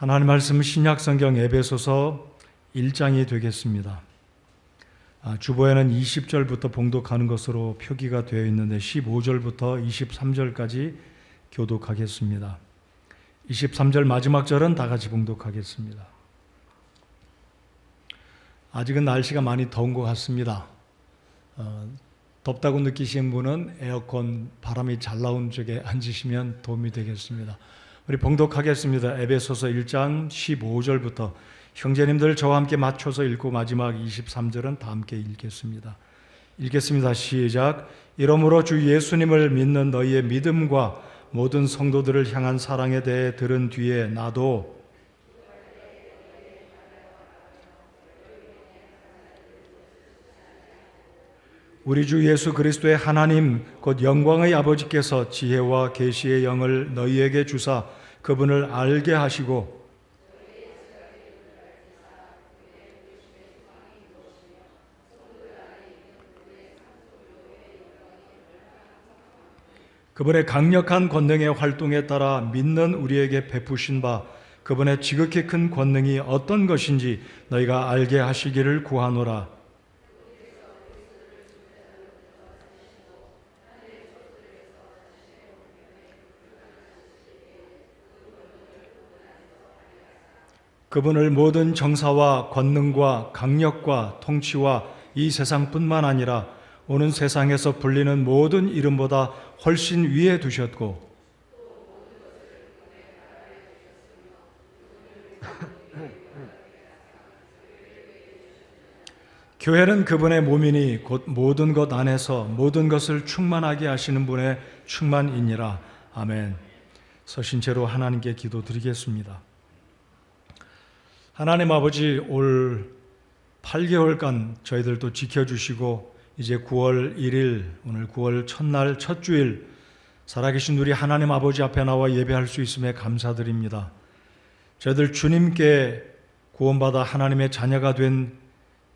하나님 말씀 신약성경 에베소서 1장이 되겠습니다. 주보에는 20절부터 봉독하는 것으로 표기가 되어 있는데 15절부터 23절까지 교독하겠습니다. 23절 마지막 절은 다 같이 봉독하겠습니다. 아직은 날씨가 많이 더운 것 같습니다. 덥다고 느끼시는 분은 에어컨 바람이 잘 나오는 쪽에 앉으시면 도움이 되겠습니다. 우리 봉독하겠습니다. 에베소서 1장 15절부터 형제님들 저와 함께 맞춰서 읽고 마지막 23절은 다 함께 읽겠습니다. 읽겠습니다. 시작. 이러므로 주 예수님을 믿는 너희의 믿음과 모든 성도들을 향한 사랑에 대해 들은 뒤에 나도 우리 주 예수 그리스도의 하나님 곧 영광의 아버지께서 지혜와 계시의 영을 너희에게 주사 그분을 알게 하시고 그분의 강력한 권능의 활동에 따라 믿는 우리에게 베푸신 바 그분의 지극히 큰 권능이 어떤 것인지 너희가 알게 하시기를 구하노라. 그분을 모든 정사와 권능과 강력과 통치와 이 세상뿐만 아니라 오는 세상에서 불리는 모든 이름보다 훨씬 위에 두셨고 교회는 그분의 몸이니 곧 모든 것 안에서 모든 것을 충만하게 하시는 분의 충만이니라. 아멘. 서신 채로 하나님께 기도드리겠습니다. 하나님 아버지, 올 8개월간 저희들도 지켜주시고 이제 9월 1일 오늘 9월 첫날 첫 주일 살아계신 우리 하나님 아버지 앞에 나와 예배할 수 있음에 감사드립니다. 저희들 주님께 구원받아 하나님의 자녀가 된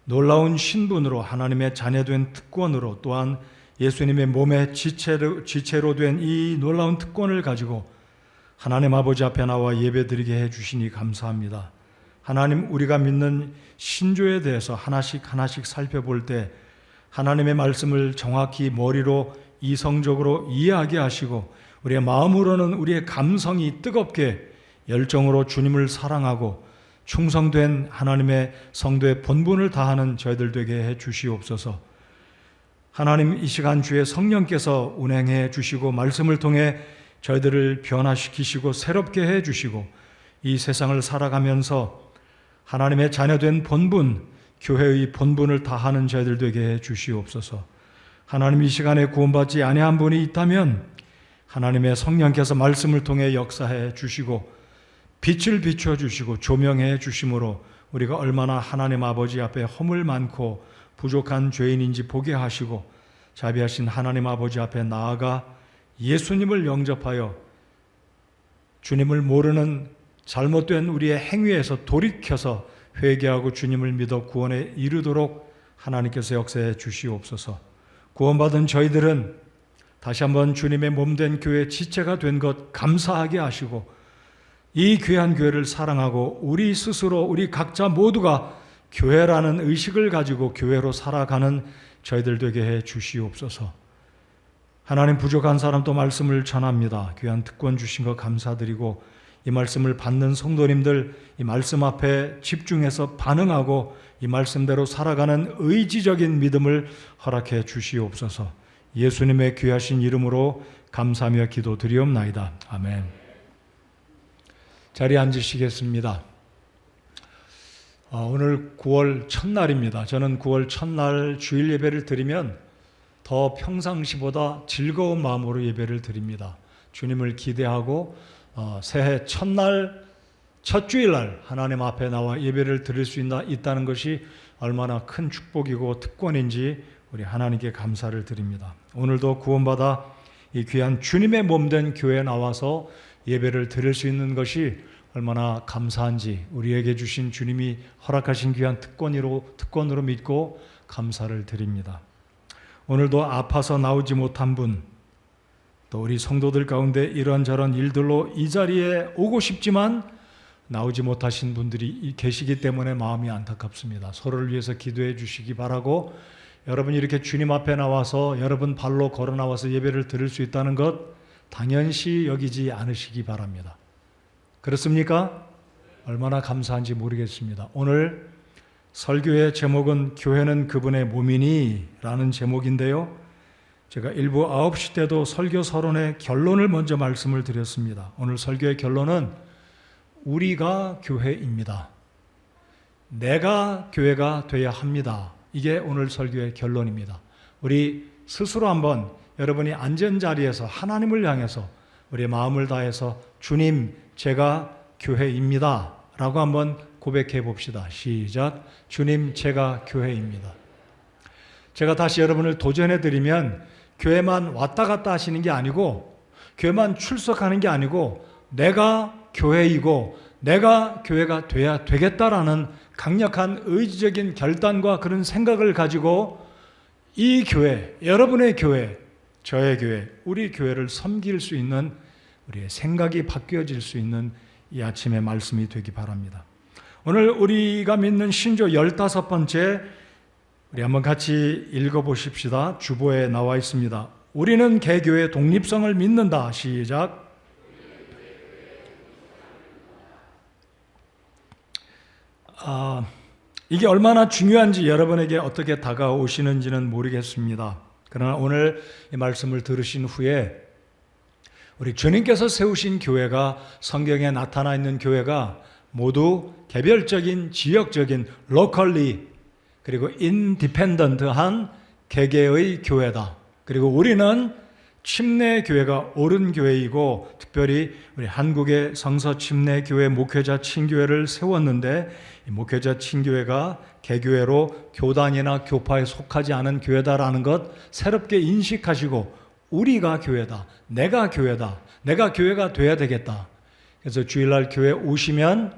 놀라운 신분으로 하나님의 자녀된 특권으로 또한 예수님의 몸의 지체로 된 이 놀라운 특권을 가지고 하나님 아버지 앞에 나와 예배드리게 해주시니 감사합니다. 하나님, 우리가 믿는 신조에 대해서 하나씩 살펴볼 때 하나님의 말씀을 정확히 머리로 이성적으로 이해하게 하시고 우리의 마음으로는 우리의 감성이 뜨겁게 열정으로 주님을 사랑하고 충성된 하나님의 성도의 본분을 다하는 저희들 되게 해 주시옵소서. 하나님, 이 시간 주의 성령께서 운행해 주시고 말씀을 통해 저희들을 변화시키시고 새롭게 해 주시고 이 세상을 살아가면서 하나님의 자녀된 본분, 교회의 본분을 다하는 저희들 되게 해 주시옵소서. 하나님, 이 시간에 구원받지 아니한 분이 있다면 하나님의 성령께서 말씀을 통해 역사해 주시고 빛을 비춰 주시고 조명해 주심으로 우리가 얼마나 하나님 아버지 앞에 허물 많고 부족한 죄인인지 보게 하시고 자비하신 하나님 아버지 앞에 나아가 예수님을 영접하여 주님을 모르는 잘못된 우리의 행위에서 돌이켜서 회개하고 주님을 믿어 구원에 이르도록 하나님께서 역사해 주시옵소서. 구원받은 저희들은 다시 한번 주님의 몸된 교회 지체가 된 것 감사하게 하시고 이 귀한 교회를 사랑하고 우리 스스로 우리 각자 모두가 교회라는 의식을 가지고 교회로 살아가는 저희들 되게 해 주시옵소서. 하나님, 부족한 사람도 말씀을 전합니다. 귀한 특권 주신 것 감사드리고 이 말씀을 받는 성도님들 이 말씀 앞에 집중해서 반응하고 이 말씀대로 살아가는 의지적인 믿음을 허락해 주시옵소서. 예수님의 귀하신 이름으로 감사하며 기도드리옵나이다. 아멘. 자리에 앉으시겠습니다. 오늘 9월 첫날입니다. 저는 9월 첫날 주일 예배를 드리면 더 평상시보다 즐거운 마음으로 예배를 드립니다. 주님을 기대하고 새해 첫날, 첫 주일날 하나님 앞에 나와 예배를 드릴 수 있다는 것이 얼마나 큰 축복이고 특권인지 우리 하나님께 감사를 드립니다. 오늘도 구원받아 이 귀한 주님의 몸된 교회에 나와서 예배를 드릴 수 있는 것이 얼마나 감사한지 우리에게 주신 주님이 허락하신 귀한 특권으로 믿고 감사를 드립니다. 오늘도 아파서 나오지 못한 분, 또 우리 성도들 가운데 이런저런 일들로 이 자리에 오고 싶지만 나오지 못하신 분들이 계시기 때문에 마음이 안타깝습니다. 서로를 위해서 기도해 주시기 바라고, 여러분이 이렇게 주님 앞에 나와서 여러분 발로 걸어 나와서 예배를 드릴 수 있다는 것 당연시 여기지 않으시기 바랍니다. 그렇습니까? 얼마나 감사한지 모르겠습니다. 오늘 설교의 제목은 교회는 그분의 몸이니 라는 제목인데요, 제가 일부 9시 때도 설교 서론의 결론을 먼저 말씀을 드렸습니다. 오늘 설교의 결론은 우리가 교회입니다. 내가 교회가 되어야 합니다. 이게 오늘 설교의 결론입니다. 우리 스스로 한번 여러분이 앉은 자리에서 하나님을 향해서 우리의 마음을 다해서 주님, 제가 교회입니다 라고 한번 고백해 봅시다. 시작. 주님, 제가 교회입니다. 제가 다시 여러분을 도전해 드리면, 교회만 왔다 갔다 하시는 게 아니고, 교회만 출석하는 게 아니고, 내가 교회이고 내가 교회가 돼야 되겠다라는 강력한 의지적인 결단과 그런 생각을 가지고 이 교회, 여러분의 교회, 저의 교회, 우리 교회를 섬길 수 있는, 우리의 생각이 바뀌어질 수 있는 이 아침의 말씀이 되기 바랍니다. 오늘 우리가 믿는 신조 15번째, 우리 한번 같이 읽어보십시다. 주보에 나와 있습니다. 우리는 개교의 독립성을 믿는다. 시작. 이게 얼마나 중요한지 여러분에게 어떻게 다가오시는지는 모르겠습니다. 그러나 오늘 이 말씀을 들으신 후에 우리 주님께서 세우신 교회가, 성경에 나타나 있는 교회가 모두 개별적인, 지역적인, locally, 그리고 인디펜던트한 개개의 교회다. 그리고 우리는 침례교회가 옳은 교회이고, 특별히 우리 한국의 성서 침례교회 목회자 친교회를 세웠는데, 이 목회자 친교회가 개교회로 교단이나 교파에 속하지 않은 교회다라는 것 새롭게 인식하시고, 우리가 교회다, 내가 교회다, 내가 교회가 돼야 되겠다. 그래서 주일날 교회 오시면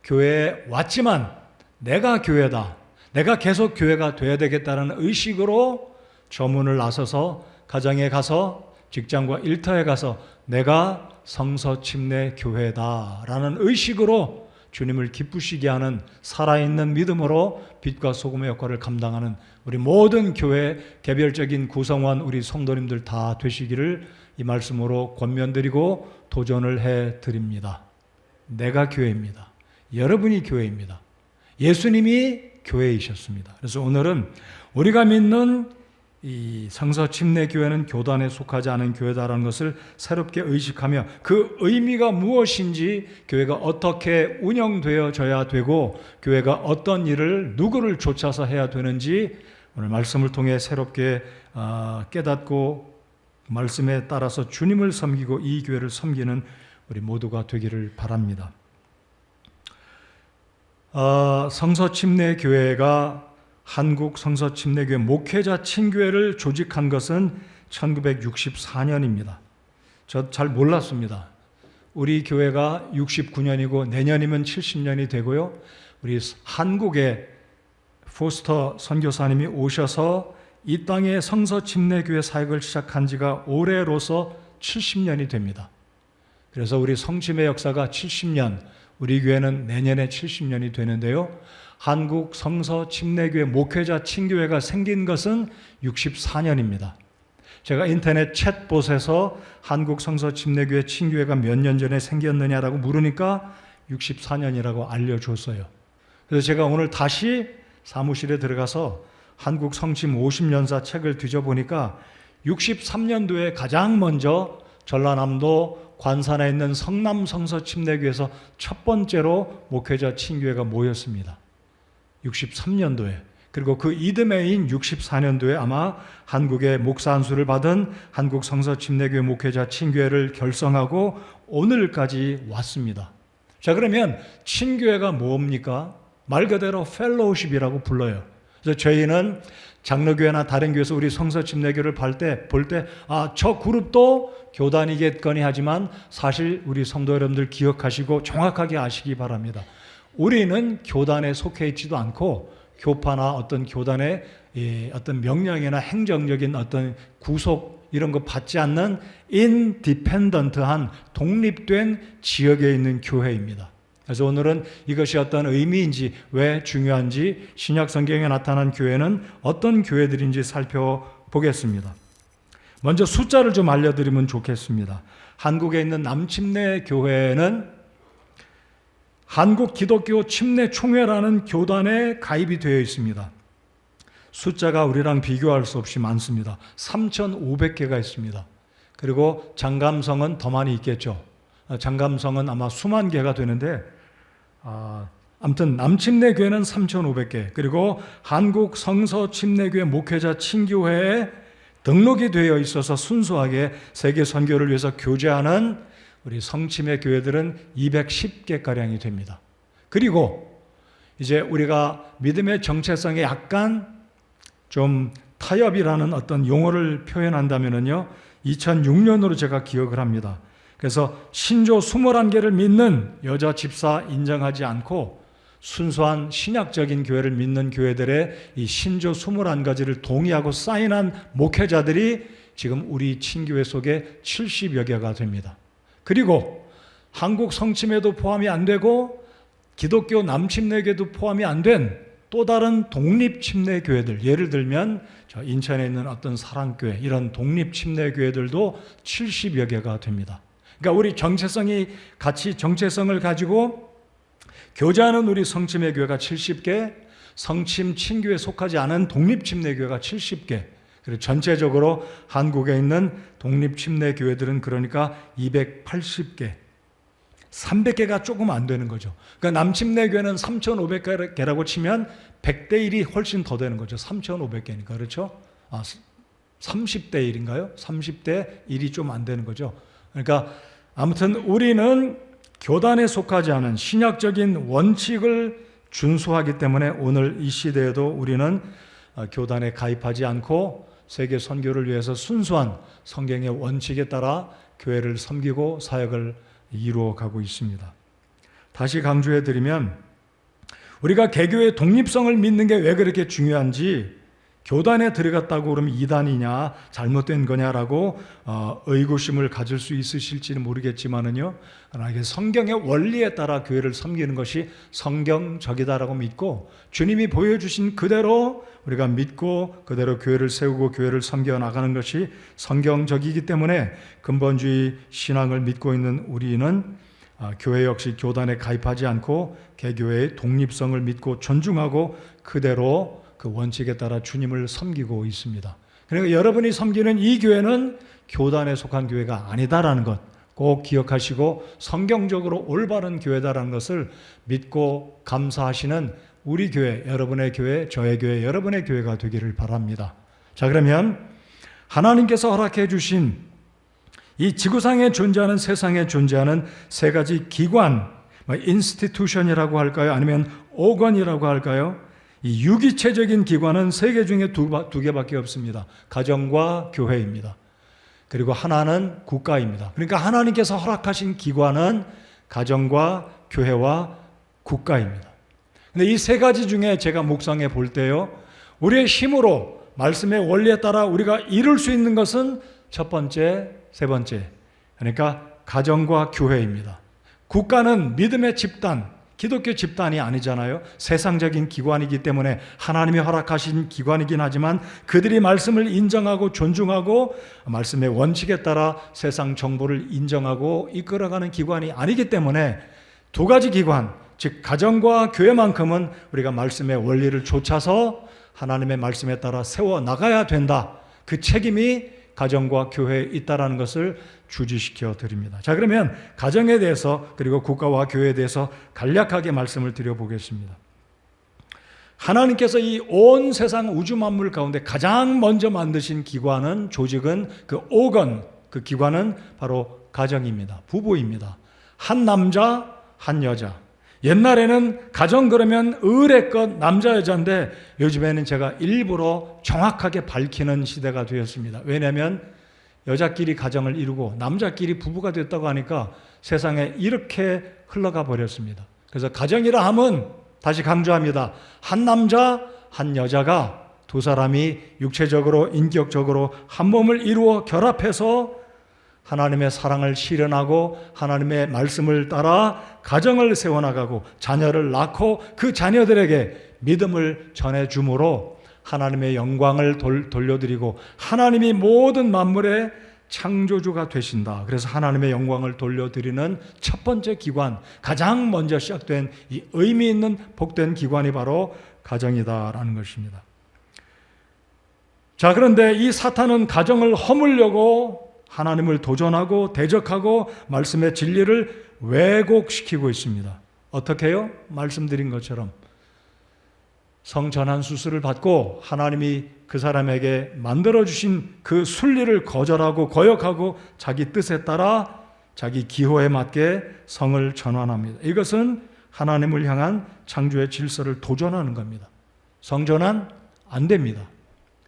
교회에 왔지만 내가 교회다, 내가 계속 교회가 돼야 되겠다는 의식으로 저문을 나서서 가정에 가서, 직장과 일터에 가서 내가 성서 침례 교회다라는 의식으로 주님을 기쁘시게 하는 살아있는 믿음으로 빛과 소금의 역할을 감당하는 우리 모든 교회 개별적인 구성원, 우리 성도님들 다 되시기를 이 말씀으로 권면드리고 도전을 해드립니다. 내가 교회입니다. 여러분이 교회입니다. 예수님이 교회이셨습니다. 그래서 오늘은 우리가 믿는 이 성서 침례교회는 교단에 속하지 않은 교회다라는 것을 새롭게 의식하며, 그 의미가 무엇인지, 교회가 어떻게 운영되어져야 되고 교회가 어떤 일을 누구를 쫓아서 해야 되는지 오늘 말씀을 통해 새롭게 깨닫고 말씀에 따라서 주님을 섬기고 이 교회를 섬기는 우리 모두가 되기를 바랍니다. 성서 침례교회가 한국 성서 침례교회 목회자 친교회를 조직한 것은 1964년입니다. 저 잘 몰랐습니다. 우리 교회가 69년이고 내년이면 70년이 되고요. 우리 한국에 포스터 선교사님이 오셔서 이 땅에 성서 침례교회 사역을 시작한 지가 올해로서 70년이 됩니다. 그래서 우리 성침의 역사가 70년, 우리 교회는 내년에 70년이 되는데요. 한국 성서 침례교회 목회자 친교회가 생긴 것은 64년입니다. 제가 인터넷 챗봇에서 한국 성서 침례교회 친교회가 몇 년 전에 생겼느냐라고 물으니까 64년이라고 알려줬어요. 그래서 제가 오늘 다시 사무실에 들어가서 한국 성침 50년사 책을 뒤져보니까 63년도에 가장 먼저 전라남도 관산에 있는 성남 성서 침례교회에서 첫 번째로 목회자 친교회가 모였습니다. 63년도에. 그리고 그 이듬해인 64년도에 아마 한국의 목사 안수를 받은 한국 성서 침례교회 목회자 친교회를 결성하고 오늘까지 왔습니다. 자, 그러면 친교회가 뭡니까? 말 그대로 펠로우십이라고 불러요. 그래서 저희는 장로교회나 다른 교회에서 우리 성서 침례교회를 볼 때 저 그룹도 교단이겠거니 하지만 사실 우리 성도 여러분들 기억하시고 정확하게 아시기 바랍니다. 우리는 교단에 속해 있지도 않고 교파나 어떤 교단의 어떤 명령이나 행정적인 어떤 구속 이런 거 받지 않는 인디펜던트한 독립된 지역에 있는 교회입니다. 그래서 오늘은 이것이 어떤 의미인지, 왜 중요한지, 신약 성경에 나타난 교회는 어떤 교회들인지 살펴보겠습니다. 먼저 숫자를 좀 알려드리면 좋겠습니다. 한국에 있는 남침내 교회는 한국 기독교 침례총회라는 교단에 가입이 되어 있습니다. 숫자가 우리랑 비교할 수 없이 많습니다. 3,500개가 있습니다. 그리고 장감성은 더 많이 있겠죠. 장감성은 아마 수만 개가 되는데, 아무튼 남침내 교회는 3,500개, 그리고 한국 성서침례교회 목회자 친교회에 등록이 되어 있어서 순수하게 세계 선교를 위해서 교제하는 우리 성침의 교회들은 210개가량이 됩니다. 그리고 이제 우리가 믿음의 정체성에 약간 좀 타협이라는 어떤 용어를 표현한다면요, 2006년으로 제가 기억을 합니다. 그래서 신조 21개를 믿는 여자 집사 인정하지 않고 순수한 신약적인 교회를 믿는 교회들의 이 신조 21가지를 동의하고 사인한 목회자들이 지금 우리 친교회 속에 70여 개가 됩니다. 그리고 한국 성침에도 포함이 안 되고 기독교 남침례교도 포함이 안 된 또 다른 독립침례교회들, 예를 들면 저 인천에 있는 어떤 사랑교회, 이런 독립침례교회들도 70여 개가 됩니다. 그러니까 우리 정체성을 가지고 교제하는 우리 성침의 교회가 70개, 성침 친교에 속하지 않은 독립침례교회가 70개, 그리고 전체적으로 한국에 있는 독립침례교회들은 그러니까 280개, 300개가 조금 안 되는 거죠. 그러니까 남침례교회는 3,500개라고 치면 100대 1이 훨씬 더 되는 거죠. 3,500개니까. 그렇죠? 30대 1인가요? 30대 1이 좀 안 되는 거죠. 그러니까 아무튼 우리는 교단에 속하지 않은 신약적인 원칙을 준수하기 때문에 오늘 이 시대에도 우리는 교단에 가입하지 않고 세계 선교를 위해서 순수한 성경의 원칙에 따라 교회를 섬기고 사역을 이루어 가고 있습니다. 다시 강조해 드리면 우리가 개교의 독립성을 믿는 게 왜 그렇게 중요한지, 교단에 들어갔다고 그러면 이단이냐 잘못된 거냐라고 의구심을 가질 수 있으실지는 모르겠지만은요, 그러나 성경의 원리에 따라 교회를 섬기는 것이 성경적이다라고 믿고 주님이 보여주신 그대로 우리가 믿고 그대로 교회를 세우고 교회를 섬겨 나가는 것이 성경적이기 때문에 근본주의 신앙을 믿고 있는 우리는 교회 역시 교단에 가입하지 않고 개교회의 독립성을 믿고 존중하고 그대로 그 원칙에 따라 주님을 섬기고 있습니다. 그러니까 여러분이 섬기는 이 교회는 교단에 속한 교회가 아니다라는 것 꼭 기억하시고 성경적으로 올바른 교회다라는 것을 믿고 감사하시는 우리 교회, 여러분의 교회, 저의 교회, 여러분의 교회가 되기를 바랍니다. 자, 그러면 하나님께서 허락해 주신 이 지구상에 존재하는, 세상에 존재하는 세 가지 기관, 인스티튜션이라고 할까요? 아니면 오건이라고 할까요? 이 유기체적인 기관은 세 개 중에 두 개밖에 없습니다. 가정과 교회입니다. 그리고 하나는 국가입니다. 그러니까 하나님께서 허락하신 기관은 가정과 교회와 국가입니다. 근데 이 세 가지 중에 제가 묵상해 볼 때요, 우리의 힘으로 말씀의 원리에 따라 우리가 이룰 수 있는 것은 첫 번째, 세 번째, 그러니까 가정과 교회입니다. 국가는 믿음의 집단, 기독교 집단이 아니잖아요. 세상적인 기관이기 때문에 하나님이 허락하신 기관이긴 하지만 그들이 말씀을 인정하고 존중하고 말씀의 원칙에 따라 세상 정보를 인정하고 이끌어가는 기관이 아니기 때문에 두 가지 기관, 즉 가정과 교회만큼은 우리가 말씀의 원리를 좇아서 하나님의 말씀에 따라 세워 나가야 된다. 그 책임이 가정과 교회에 있다라는 것을 주지시켜 드립니다. 자, 그러면 가정에 대해서 그리고 국가와 교회에 대해서 간략하게 말씀을 드려보겠습니다. 하나님께서 이 온 세상 우주 만물 가운데 가장 먼저 만드신 기관은, 조직은, 그 오건, 그 기관은 바로 가정입니다. 부부입니다. 한 남자, 한 여자. 옛날에는 가정 그러면 의례껏 남자 여자인데 요즘에는 제가 일부러 정확하게 밝히는 시대가 되었습니다. 왜냐하면 여자끼리 가정을 이루고 남자끼리 부부가 됐다고 하니까 세상에 이렇게 흘러가 버렸습니다. 그래서 가정이라 함은 다시 강조합니다. 한 남자 한 여자가 두 사람이 육체적으로 인격적으로 한 몸을 이루어 결합해서 하나님의 사랑을 실현하고 하나님의 말씀을 따라 가정을 세워나가고 자녀를 낳고 그 자녀들에게 믿음을 전해주므로 하나님의 영광을 돌려드리고 하나님이 모든 만물의 창조주가 되신다. 그래서 하나님의 영광을 돌려드리는 첫 번째 기관, 가장 먼저 시작된 이 의미 있는 복된 기관이 바로 가정이다라는 것입니다. 자, 그런데 이 사탄은 가정을 허물려고 하나님을 도전하고 대적하고 말씀의 진리를 왜곡시키고 있습니다. 어떻게 해요? 말씀드린 것처럼 성전환 수술을 받고 하나님이 그 사람에게 만들어주신 그 순리를 거절하고 거역하고 자기 뜻에 따라 자기 기호에 맞게 성을 전환합니다. 이것은 하나님을 향한 창조의 질서를 도전하는 겁니다. 성전환 안 됩니다.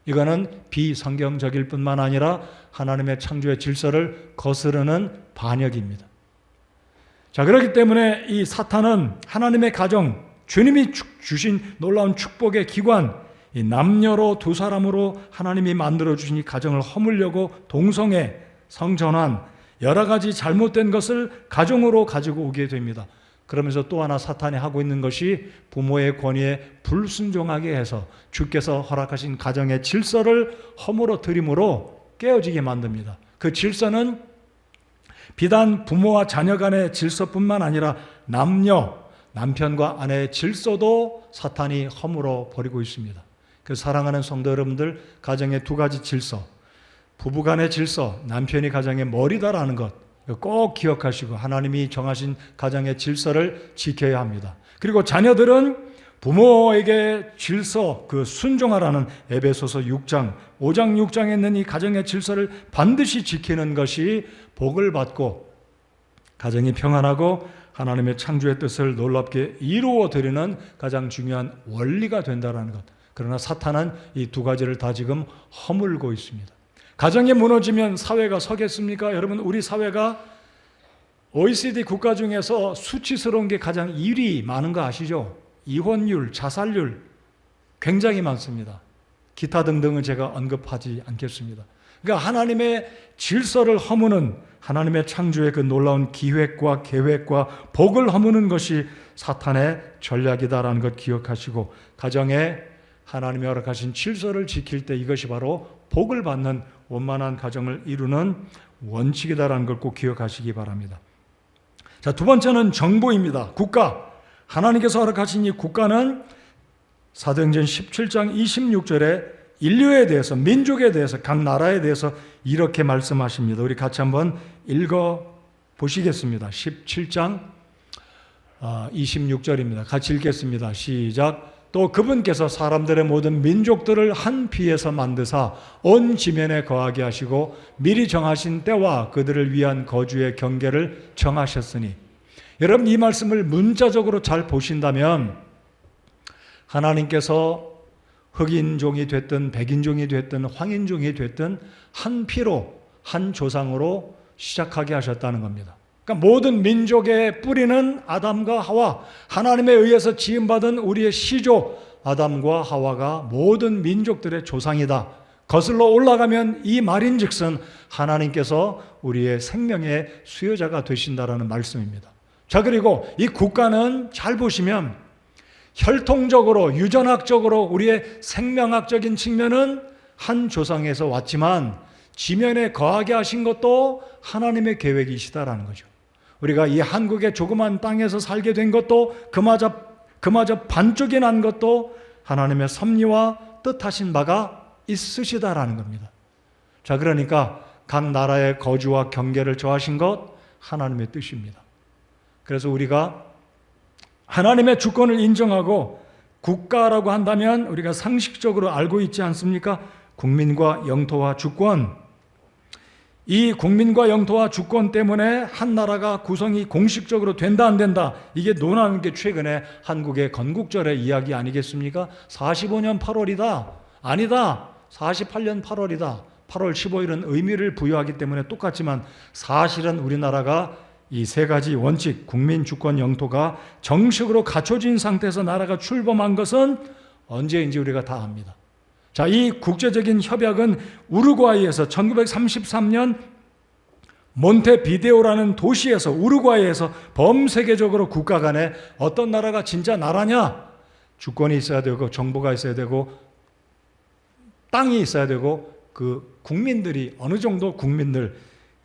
이거는 비성경적일 뿐만 아니라 하나님의 창조의 질서를 거스르는 반역입니다. 자, 그렇기 때문에 이 사탄은 하나님의 가정, 주님이 주신 놀라운 축복의 기관, 이 남녀로 두 사람으로 하나님이 만들어주신 이 가정을 허물려고 동성애, 성전환, 여러 가지 잘못된 것을 가정으로 가지고 오게 됩니다. 그러면서 또 하나 사탄이 하고 있는 것이 부모의 권위에 불순종하게 해서 주께서 허락하신 가정의 질서를 허물어뜨림으로 깨어지게 만듭니다. 그 질서는 비단 부모와 자녀 간의 질서뿐만 아니라 남편과 아내의 질서도 사탄이 허물어 버리고 있습니다. 그 사랑하는 성도 여러분들, 가정의 두 가지 질서, 부부간의 질서, 남편이 가정의 머리다라는 것 꼭 기억하시고 하나님이 정하신 가정의 질서를 지켜야 합니다. 그리고 자녀들은 부모에게 질서, 그 순종하라는 에베소서 6장, 5장, 6장에 있는 이 가정의 질서를 반드시 지키는 것이 복을 받고 가정이 평안하고 하나님의 창조의 뜻을 놀랍게 이루어드리는 가장 중요한 원리가 된다는 것. 그러나 사탄은 이 두 가지를 다 지금 허물고 있습니다. 가정이 무너지면 사회가 서겠습니까? 여러분, 우리 사회가 OECD 국가 중에서 수치스러운 게 가장 1위 많은 거 아시죠? 이혼율, 자살률 굉장히 많습니다. 기타 등등은 제가 언급하지 않겠습니다. 그러니까 하나님의 질서를 허무는, 하나님의 창조의 그 놀라운 기획과 계획과 복을 허무는 것이 사탄의 전략이다라는 것 기억하시고, 가정에 하나님이 허락하신 질서를 지킬 때 이것이 바로 복을 받는 원만한 가정을 이루는 원칙이다라는 걸 꼭 기억하시기 바랍니다. 자, 두 번째는 정부입니다. 국가. 하나님께서 허락하신 이 국가는 사도행전 17장 26절에 인류에 대해서, 민족에 대해서, 각 나라에 대해서 이렇게 말씀하십니다. 우리 같이 한번 읽어 보시겠습니다. 17장 26절입니다. 같이 읽겠습니다. 시작. 또 그분께서 사람들의 모든 민족들을 한 피에서 만드사 온 지면에 거하게 하시고 미리 정하신 때와 그들을 위한 거주의 경계를 정하셨으니, 여러분 이 말씀을 문자적으로 잘 보신다면 하나님께서 흑인종이 됐든 백인종이 됐든 황인종이 됐든 한 피로, 한 조상으로 시작하게 하셨다는 겁니다. 그러니까 모든 민족의 뿌리는 아담과 하와, 하나님에 의해서 지음받은 우리의 시조 아담과 하와가 모든 민족들의 조상이다. 거슬러 올라가면 이 말인즉슨 하나님께서 우리의 생명의 수요자가 되신다라는 말씀입니다. 자, 그리고 이 국가는 잘 보시면 혈통적으로, 유전학적으로 우리의 생명학적인 측면은 한 조상에서 왔지만 지면에 거하게 하신 것도 하나님의 계획이시다라는 거죠. 우리가 이 한국의 조그만 땅에서 살게 된 것도 그마저 반쪽이 난 것도 하나님의 섭리와 뜻하신 바가 있으시다라는 겁니다. 자, 그러니까 각 나라의 거주와 경계를 정하신 것 하나님의 뜻입니다. 그래서 우리가 하나님의 주권을 인정하고 국가라고 한다면 우리가 상식적으로 알고 있지 않습니까? 국민과 영토와 주권. 이 국민과 영토와 주권 때문에 한 나라가 구성이 공식적으로 된다 안 된다, 이게 논하는 게 최근에 한국의 건국절의 이야기 아니겠습니까? 45년 8월이다. 아니다. 48년 8월이다. 8월 15일은 의미를 부여하기 때문에 똑같지만 사실은 우리나라가 이 세 가지 원칙, 국민, 주권, 영토가 정식으로 갖춰진 상태에서 나라가 출범한 것은 언제인지 우리가 다 압니다. 자, 이 국제적인 협약은 우루과이에서 1933년 몬테비데오라는 도시에서, 우루과이에서 범세계적으로 국가 간에 어떤 나라가 진짜 나라냐? 주권이 있어야 되고 정부가 있어야 되고 땅이 있어야 되고 그 국민들이 어느 정도 국민들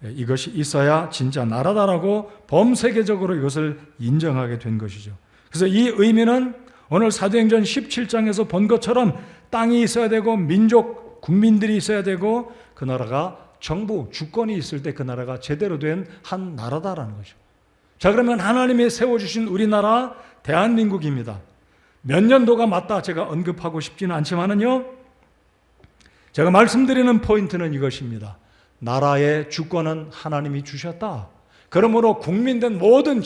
이것이 있어야 진짜 나라다라고 범세계적으로 이것을 인정하게 된 것이죠. 그래서 이 의미는 오늘 사도행전 17장에서 본 것처럼 땅이 있어야 되고 민족, 국민들이 있어야 되고 그 나라가 정부, 주권이 있을 때 그 나라가 제대로 된 한 나라다라는 거죠. 자, 그러면 하나님이 세워주신 우리나라 대한민국입니다. 몇 년도가 맞다 제가 언급하고 싶지는 않지만은요, 제가 말씀드리는 포인트는 이것입니다. 나라의 주권은 하나님이 주셨다. 그러므로 국민된 모든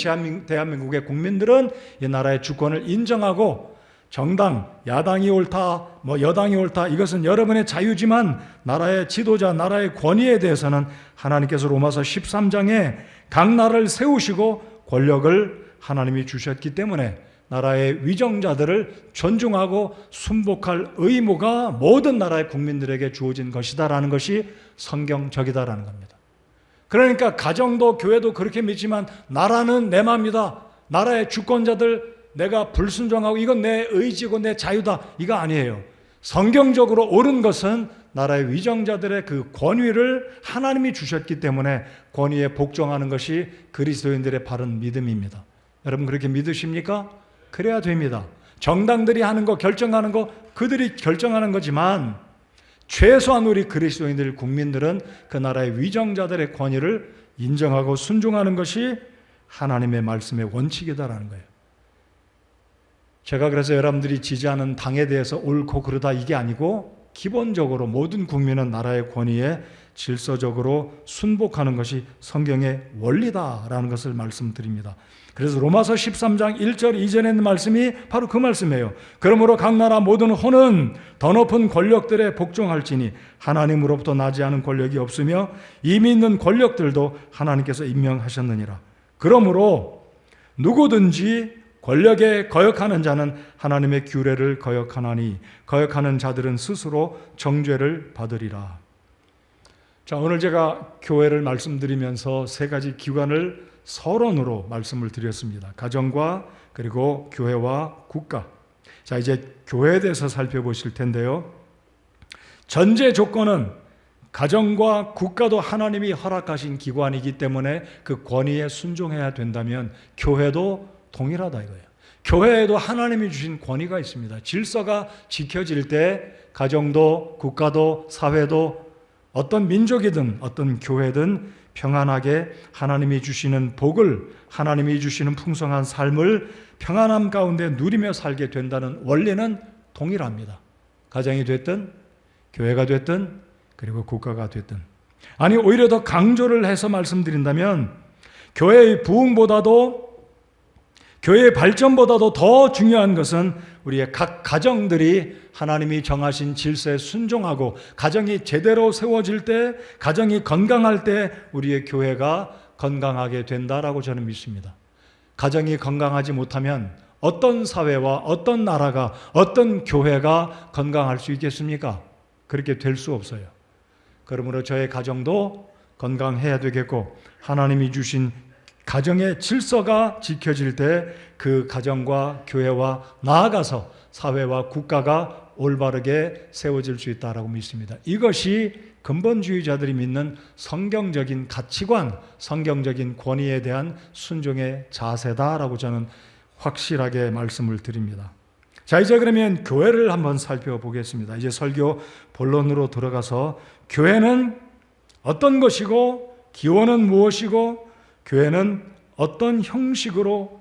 대한민국의 국민들은 이 나라의 주권을 인정하고 정당, 야당이 옳다, 여당이 옳다, 이것은 여러분의 자유지만 나라의 지도자, 나라의 권위에 대해서는 하나님께서 로마서 13장에 각 나라를 세우시고 권력을 하나님이 주셨기 때문에 나라의 위정자들을 존중하고 순복할 의무가 모든 나라의 국민들에게 주어진 것이다라는 것이 성경적이다라는 겁니다. 그러니까 가정도 교회도 그렇게 믿지만 나라는 내 맘이다. 나라의 주권자들 내가 불순종하고 이건 내 의지고 내 자유다. 이거 아니에요. 성경적으로 옳은 것은 나라의 위정자들의 그 권위를 하나님이 주셨기 때문에 권위에 복종하는 것이 그리스도인들의 바른 믿음입니다. 여러분 그렇게 믿으십니까? 그래야 됩니다. 정당들이 하는 거, 결정하는 거 그들이 결정하는 거지만 최소한 우리 그리스도인들 국민들은 그 나라의 위정자들의 권위를 인정하고 순종하는 것이 하나님의 말씀의 원칙이다라는 거예요. 제가 그래서 여러분들이 지지하는 당에 대해서 옳고 그르다 이게 아니고 기본적으로 모든 국민은 나라의 권위에 질서적으로 순복하는 것이 성경의 원리다라는 것을 말씀드립니다. 그래서 로마서 13장 1절 이전에 있는 말씀이 바로 그 말씀이에요. 그러므로 각 나라 모든 호는 더 높은 권력들에 복종할지니 하나님으로부터 나지 않은 권력이 없으며 이미 있는 권력들도 하나님께서 임명하셨느니라. 그러므로 누구든지 권력에 거역하는 자는 하나님의 규례를 거역하나니 거역하는 자들은 스스로 정죄를 받으리라. 자, 오늘 제가 교회를 말씀드리면서 세 가지 기관을 서론으로 말씀을 드렸습니다. 가정과 그리고 교회와 국가. 자, 이제 교회에 대해서 살펴보실 텐데요. 전제 조건은 가정과 국가도 하나님이 허락하신 기관이기 때문에 그 권위에 순종해야 된다면 교회도 동일하다 이거예요. 교회에도 하나님이 주신 권위가 있습니다. 질서가 지켜질 때 가정도 국가도 사회도 어떤 민족이든 어떤 교회든 평안하게 하나님이 주시는 복을, 하나님이 주시는 풍성한 삶을 평안함 가운데 누리며 살게 된다는 원리는 동일합니다. 가정이 됐든 교회가 됐든 그리고 국가가 됐든. 아니 오히려 더 강조를 해서 말씀드린다면 교회의 부흥보다도 교회의 발전보다도 더 중요한 것은 우리의 각 가정들이 하나님이 정하신 질서에 순종하고 가정이 제대로 세워질 때, 가정이 건강할 때 우리의 교회가 건강하게 된다라고 저는 믿습니다. 가정이 건강하지 못하면 어떤 사회와 어떤 나라가, 어떤 교회가 건강할 수 있겠습니까? 그렇게 될 수 없어요. 그러므로 저의 가정도 건강해야 되겠고 하나님이 주신 가정의 질서가 지켜질 때 그 가정과 교회와 나아가서 사회와 국가가 올바르게 세워질 수 있다라고 믿습니다. 이것이 근본주의자들이 믿는 성경적인 가치관, 성경적인 권위에 대한 순종의 자세다라고 저는 확실하게 말씀을 드립니다. 자, 이제 그러면 교회를 한번 살펴보겠습니다. 이제 설교 본론으로 들어가서 교회는 어떤 것이고 기원은 무엇이고 교회는 어떤 형식으로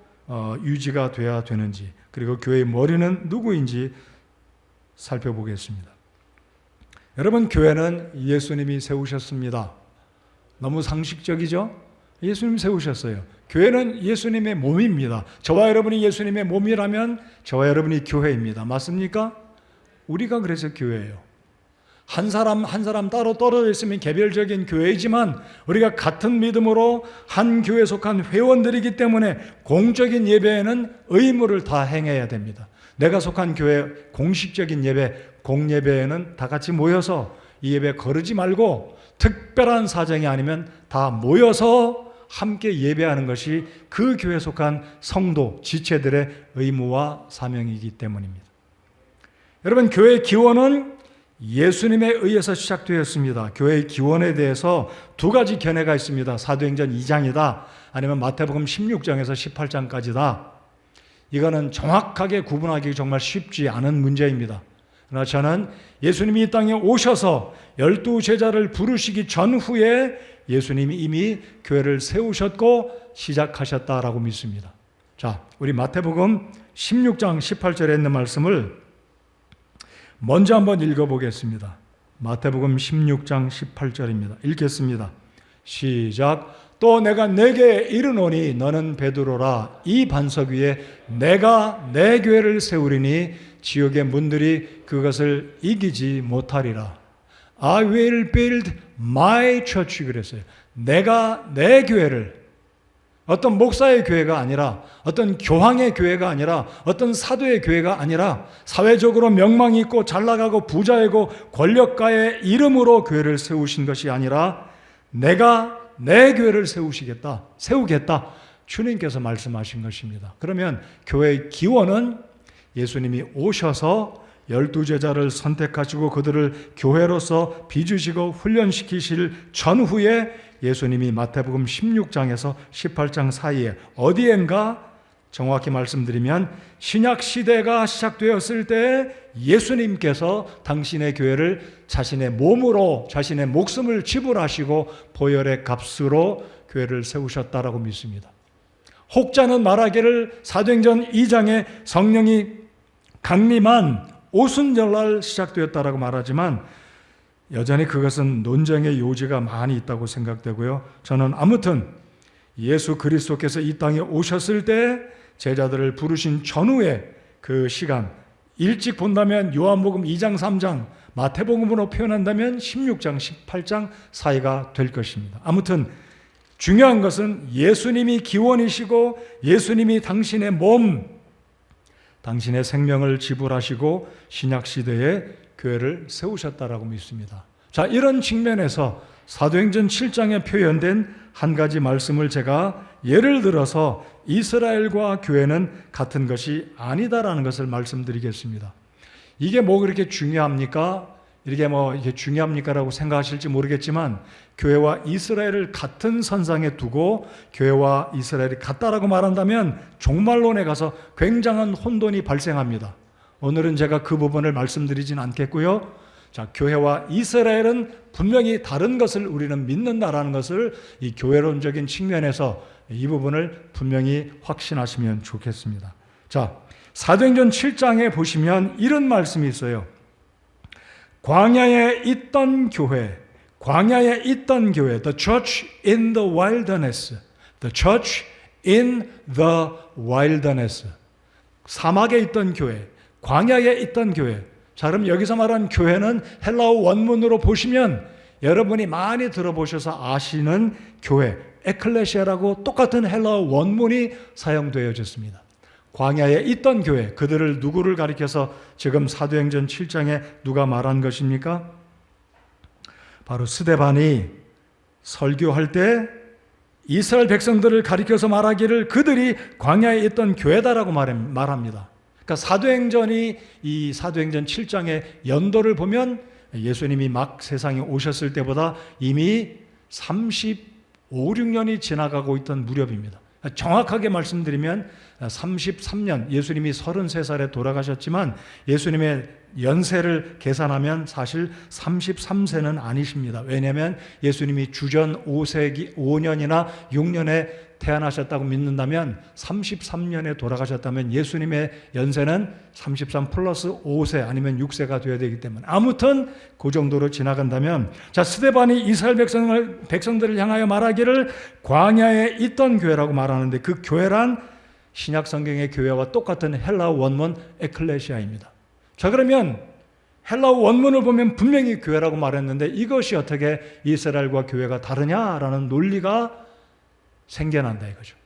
유지가 돼야 되는지 그리고 교회의 머리는 누구인지 살펴보겠습니다. 여러분 교회는 예수님이 세우셨습니다. 너무 상식적이죠? 예수님이 세우셨어요. 교회는 예수님의 몸입니다. 저와 여러분이 예수님의 몸이라면 저와 여러분이 교회입니다. 맞습니까? 우리가 그래서 교회예요. 한 사람 한 사람 따로 떨어져 있으면 개별적인 교회이지만 우리가 같은 믿음으로 한 교회에 속한 회원들이기 때문에 공적인 예배에는 의무를 다 행해야 됩니다. 내가 속한 교회 공식적인 예배, 공예배에는 다 같이 모여서 이 예배 거르지 말고 특별한 사정이 아니면 다 모여서 함께 예배하는 것이 그 교회에 속한 성도, 지체들의 의무와 사명이기 때문입니다. 여러분, 교회의 기원은 예수님에 의해서 시작되었습니다. 교회의 기원에 대해서 두 가지 견해가 있습니다. 사도행전 2장이다, 아니면 마태복음 16장에서 18장까지다. 이거는 정확하게 구분하기 정말 쉽지 않은 문제입니다. 그러나 저는 예수님이 이 땅에 오셔서 12제자를 부르시기 전후에 예수님이 이미 교회를 세우셨고 시작하셨다라고 믿습니다. 자, 우리 마태복음 16장 18절에 있는 말씀을 먼저 한번 읽어보겠습니다. 마태복음 16장 18절입니다. 읽겠습니다. 시작. 또 내가 네게 이르노니 너는 베드로라. 이 반석 위에 내가 내 교회를 세우리니 지옥의 문들이 그것을 이기지 못하리라. I will build my church 그랬어요. 내가 내 교회를, 어떤 목사의 교회가 아니라, 어떤 교황의 교회가 아니라, 어떤 사도의 교회가 아니라, 사회적으로 명망이 있고 잘나가고 부자이고 권력가의 이름으로 교회를 세우신 것이 아니라 내가 내 교회를 세우겠다. 주님께서 말씀하신 것입니다. 그러면 교회의 기원은 예수님이 오셔서 12제자를 선택하시고 그들을 교회로서 빚으시고 훈련시키실 전후에 예수님이 마태복음 16장에서 18장 사이에 어디엔가, 정확히 말씀드리면 신약시대가 시작되었을 때 예수님께서 당신의 교회를 자신의 몸으로, 자신의 목숨을 지불하시고 보혈의 값으로 교회를 세우셨다라고 믿습니다. 혹자는 말하기를 사도행전 2장에 성령이 강림한 오순절날 시작되었다라고 말하지만 여전히 그것은 논쟁의 요지가 많이 있다고 생각되고요. 저는 아무튼 예수 그리스도께서 이 땅에 오셨을 때 제자들을 부르신 전후에 그 시간, 일찍 본다면 요한복음 2장 3장, 마태복음으로 표현한다면 16장 18장 사이가 될 것입니다. 아무튼 중요한 것은 예수님이 기원이시고 예수님이 당신의 몸, 당신의 생명을 지불하시고 신약시대에 교회를 세우셨다라고 믿습니다. 자, 이런 측면에서 사도행전 7장에 표현된 한 가지 말씀을 제가 예를 들어서 이스라엘과 교회는 같은 것이 아니다라는 것을 말씀드리겠습니다. 이게 뭐 그렇게 중요합니까? 이게 중요합니까라고 생각하실지 모르겠지만 교회와 이스라엘을 같은 선상에 두고 교회와 이스라엘이 같다라고 말한다면 종말론에 가서 굉장한 혼돈이 발생합니다. 오늘은 제가 그 부분을 말씀드리진 않겠고요. 자, 교회와 이스라엘은 분명히 다른 것을 우리는 믿는다라는 것을 이 교회론적인 측면에서 이 부분을 분명히 확신하시면 좋겠습니다. 자, 사도행전 7장에 보시면 이런 말씀이 있어요. 광야에 있던 교회, the church in the wilderness, the church in the wilderness. 사막에 있던 교회, 광야에 있던 교회. 자, 그럼 여기서 말하는 교회는 헬라어 원문으로 보시면 여러분이 많이 들어보셔서 아시는 교회, 에클레시아라고 똑같은 헬라어 원문이 사용되어졌습니다. 광야에 있던 교회, 그들을 누구를 가리켜서 지금 사도행전 7장에 누가 말한 것입니까? 바로 스데반이 설교할 때 이스라엘 백성들을 가리켜서 말하기를 그들이 광야에 있던 교회다라고 말합니다. 그러니까 사도행전이 이 사도행전 7장의 연도를 보면 예수님이 막 세상에 오셨을 때보다 이미 35, 6년이 지나가고 있던 무렵입니다. 정확하게 말씀드리면 33년, 예수님이 33살에 돌아가셨지만 예수님의 연세를 계산하면 사실 33세는 아니십니다. 왜냐하면 예수님이 주전 5년이나 6년에 태어나셨다고 믿는다면 33년에 돌아가셨다면 예수님의 연세는 33 플러스 5세 아니면 6세가 되어야 되기 때문에 아무튼 그 정도로 지나간다면, 자, 스데반이 이스라엘 백성들을 향하여 말하기를 광야에 있던 교회라고 말하는데 그 교회란 신약 성경의 교회와 똑같은 헬라어 원문 에클레시아입니다. 자, 그러면 헬라어 원문을 보면 분명히 교회라고 말했는데 이것이 어떻게 이스라엘과 교회가 다르냐라는 논리가 생겨난다 이거죠.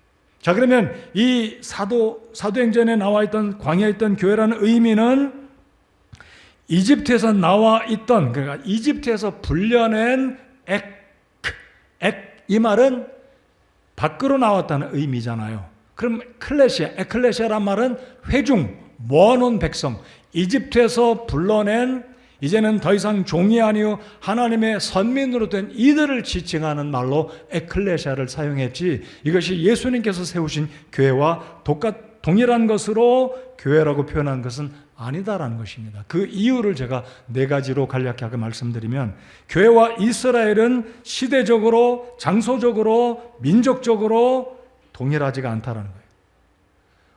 자, 그러면 이 사도행전에 나와 있던 광야에 있던 교회라는 의미는 이집트에서 나와 있던, 그러니까 이집트에서 불려낸 이 말은 밖으로 나왔다는 의미잖아요. 그럼 에클레시아란 말은 회중, 모아놓은 백성, 이집트에서 불러낸 이제는 더 이상 종이 아니요 하나님의 선민으로 된 이들을 지칭하는 말로 에클레시아를 사용했지, 이것이 예수님께서 세우신 교회와 동일한 것으로 교회라고 표현한 것은 아니다라는 것입니다. 그 이유를 제가 4가지로 간략하게 말씀드리면, 교회와 이스라엘은 시대적으로, 장소적으로, 민족적으로 동일하지가 않다라는 거예요.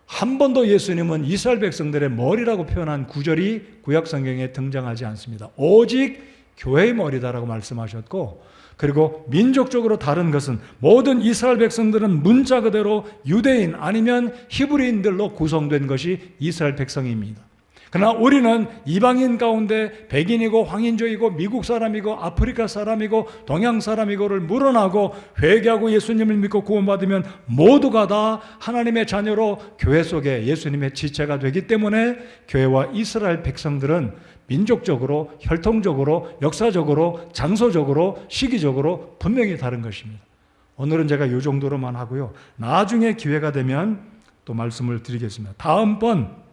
한 번도 예수님은 이스라엘 백성들의 머리라고 표현한 구절이 구약 성경에 등장하지 않습니다. 오직 교회의 머리다라고 말씀하셨고, 그리고 민족적으로 다른 것은 모든 이스라엘 백성들은 문자 그대로 유대인 아니면 히브리인들로 구성된 것이 이스라엘 백성입니다. 그러나 우리는 이방인 가운데 백인이고 황인조이고 미국 사람이고 아프리카 사람이고 동양 사람이고를 물어나고 회개하고 예수님을 믿고 구원받으면 모두가 다 하나님의 자녀로 교회 속에 예수님의 지체가 되기 때문에 교회와 이스라엘 백성들은 민족적으로, 혈통적으로, 역사적으로, 장소적으로, 시기적으로 분명히 다른 것입니다. 오늘은 제가 이 정도로만 하고요. 나중에 기회가 되면 또 말씀을 드리겠습니다. 다음번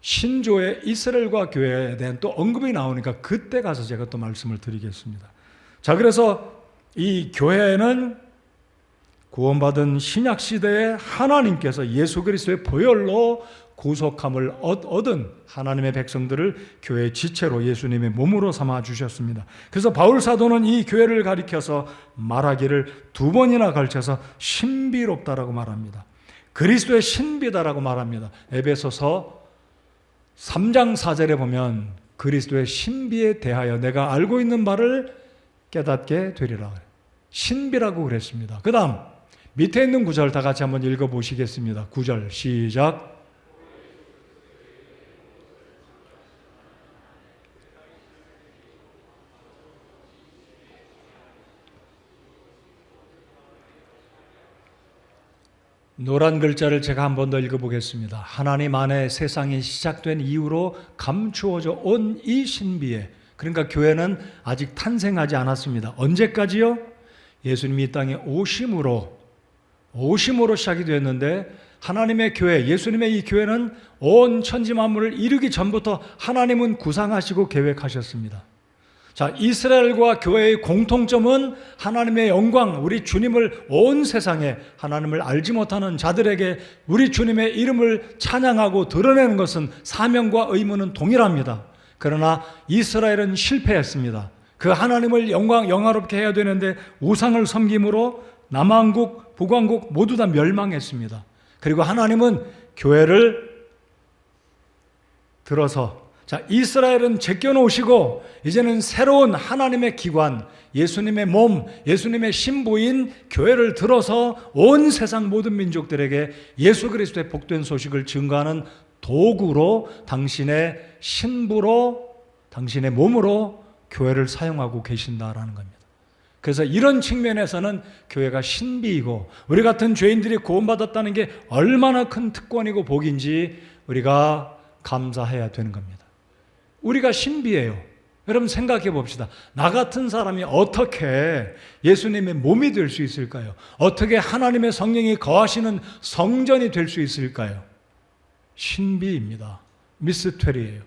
신조의 이스라엘과 교회에 대한 또 언급이 나오니까 그때 가서 제가 또 말씀을 드리겠습니다. 자, 그래서 이 교회는 구원받은 신약시대에 하나님께서 예수 그리스도의 보혈로 구속함을 얻은 하나님의 백성들을 교회의 지체로 예수님의 몸으로 삼아 주셨습니다. 그래서 바울 사도는 이 교회를 가리켜서 말하기를 2번이나 걸쳐서 신비롭다라고 말합니다. 그리스도의 신비다라고 말합니다. 에베소서 3장 4절에 보면 그리스도의 신비에 대하여 내가 알고 있는 바를 깨닫게 되리라. 신비라고 그랬습니다. 그 다음 밑에 있는 구절 다 같이 한번 읽어보시겠습니다. 9절 시작. 노란 글자를 제가 한 번 더 읽어보겠습니다. 하나님 안에 세상이 시작된 이후로 감추어져 온 이 신비에, 그러니까 교회는 아직 탄생하지 않았습니다. 언제까지요? 예수님이 이 땅에 오심으로 시작이 됐는데, 하나님의 교회, 예수님의 이 교회는 온 천지 만물을 이루기 전부터 하나님은 구상하시고 계획하셨습니다. 자, 이스라엘과 교회의 공통점은 하나님의 영광, 우리 주님을 온 세상에, 하나님을 알지 못하는 자들에게 우리 주님의 이름을 찬양하고 드러내는 것은 사명과 의무는 동일합니다. 그러나 이스라엘은 실패했습니다. 그 하나님을 영화롭게 해야 되는데 우상을 섬김으로 남왕국, 북왕국 모두 다 멸망했습니다. 그리고 하나님은 교회를 들어서, 자, 이스라엘은 제껴놓으시고 이제는 새로운 하나님의 기관, 예수님의 몸, 예수님의 신부인 교회를 들어서 온 세상 모든 민족들에게 예수 그리스도의 복된 소식을 증거하는 도구로, 당신의 신부로, 당신의 몸으로 교회를 사용하고 계신다라는 겁니다. 그래서 이런 측면에서는 교회가 신비이고, 우리 같은 죄인들이 구원받았다는 게 얼마나 큰 특권이고 복인지 우리가 감사해야 되는 겁니다. 우리가 신비해요. 여러분 생각해 봅시다. 나 같은 사람이 어떻게 예수님의 몸이 될 수 있을까요? 어떻게 하나님의 성령이 거하시는 성전이 될 수 있을까요? 신비입니다. 미스테리예요.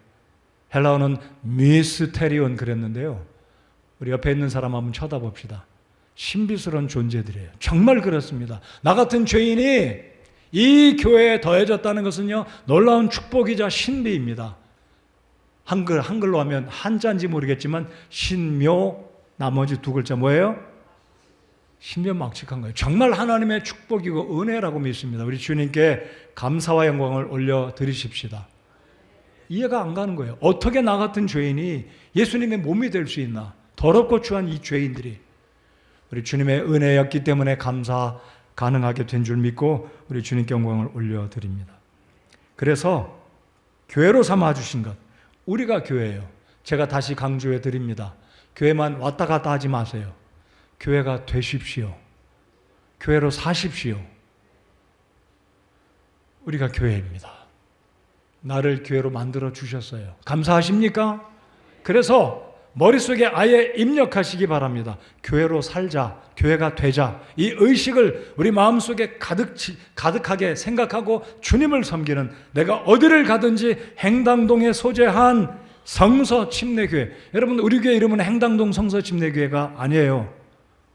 헬라어는 미스테리온 그랬는데요. 우리 옆에 있는 사람 한번 쳐다봅시다. 신비스러운 존재들이에요. 정말 그렇습니다. 나 같은 죄인이 이 교회에 더해졌다는 것은요, 놀라운 축복이자 신비입니다. 한글로 하면 한자인지 모르겠지만 신묘, 나머지 2글자 뭐예요? 신묘막측한 거예요. 정말 하나님의 축복이고 은혜라고 믿습니다. 우리 주님께 감사와 영광을 올려드리십시다. 이해가 안 가는 거예요. 어떻게 나 같은 죄인이 예수님의 몸이 될 수 있나? 더럽고 추한 이 죄인들이 우리 주님의 은혜였기 때문에 감사 가능하게 된 줄 믿고 우리 주님께 영광을 올려드립니다. 그래서 교회로 삼아주신 것, 우리가 교회예요. 제가 다시 강조해 드립니다. 교회만 왔다 갔다 하지 마세요. 교회가 되십시오. 교회로 사십시오. 우리가 교회입니다. 나를 교회로 만들어 주셨어요. 감사하십니까? 그래서 머릿속에 아예 입력하시기 바랍니다. 교회로 살자, 교회가 되자. 이 의식을 우리 마음속에 가득하게 생각하고 주님을 섬기는, 내가 어디를 가든지 행당동에 소재한 성서침례교회. 여러분, 우리 교회 이름은 행당동 성서침례교회가 아니에요.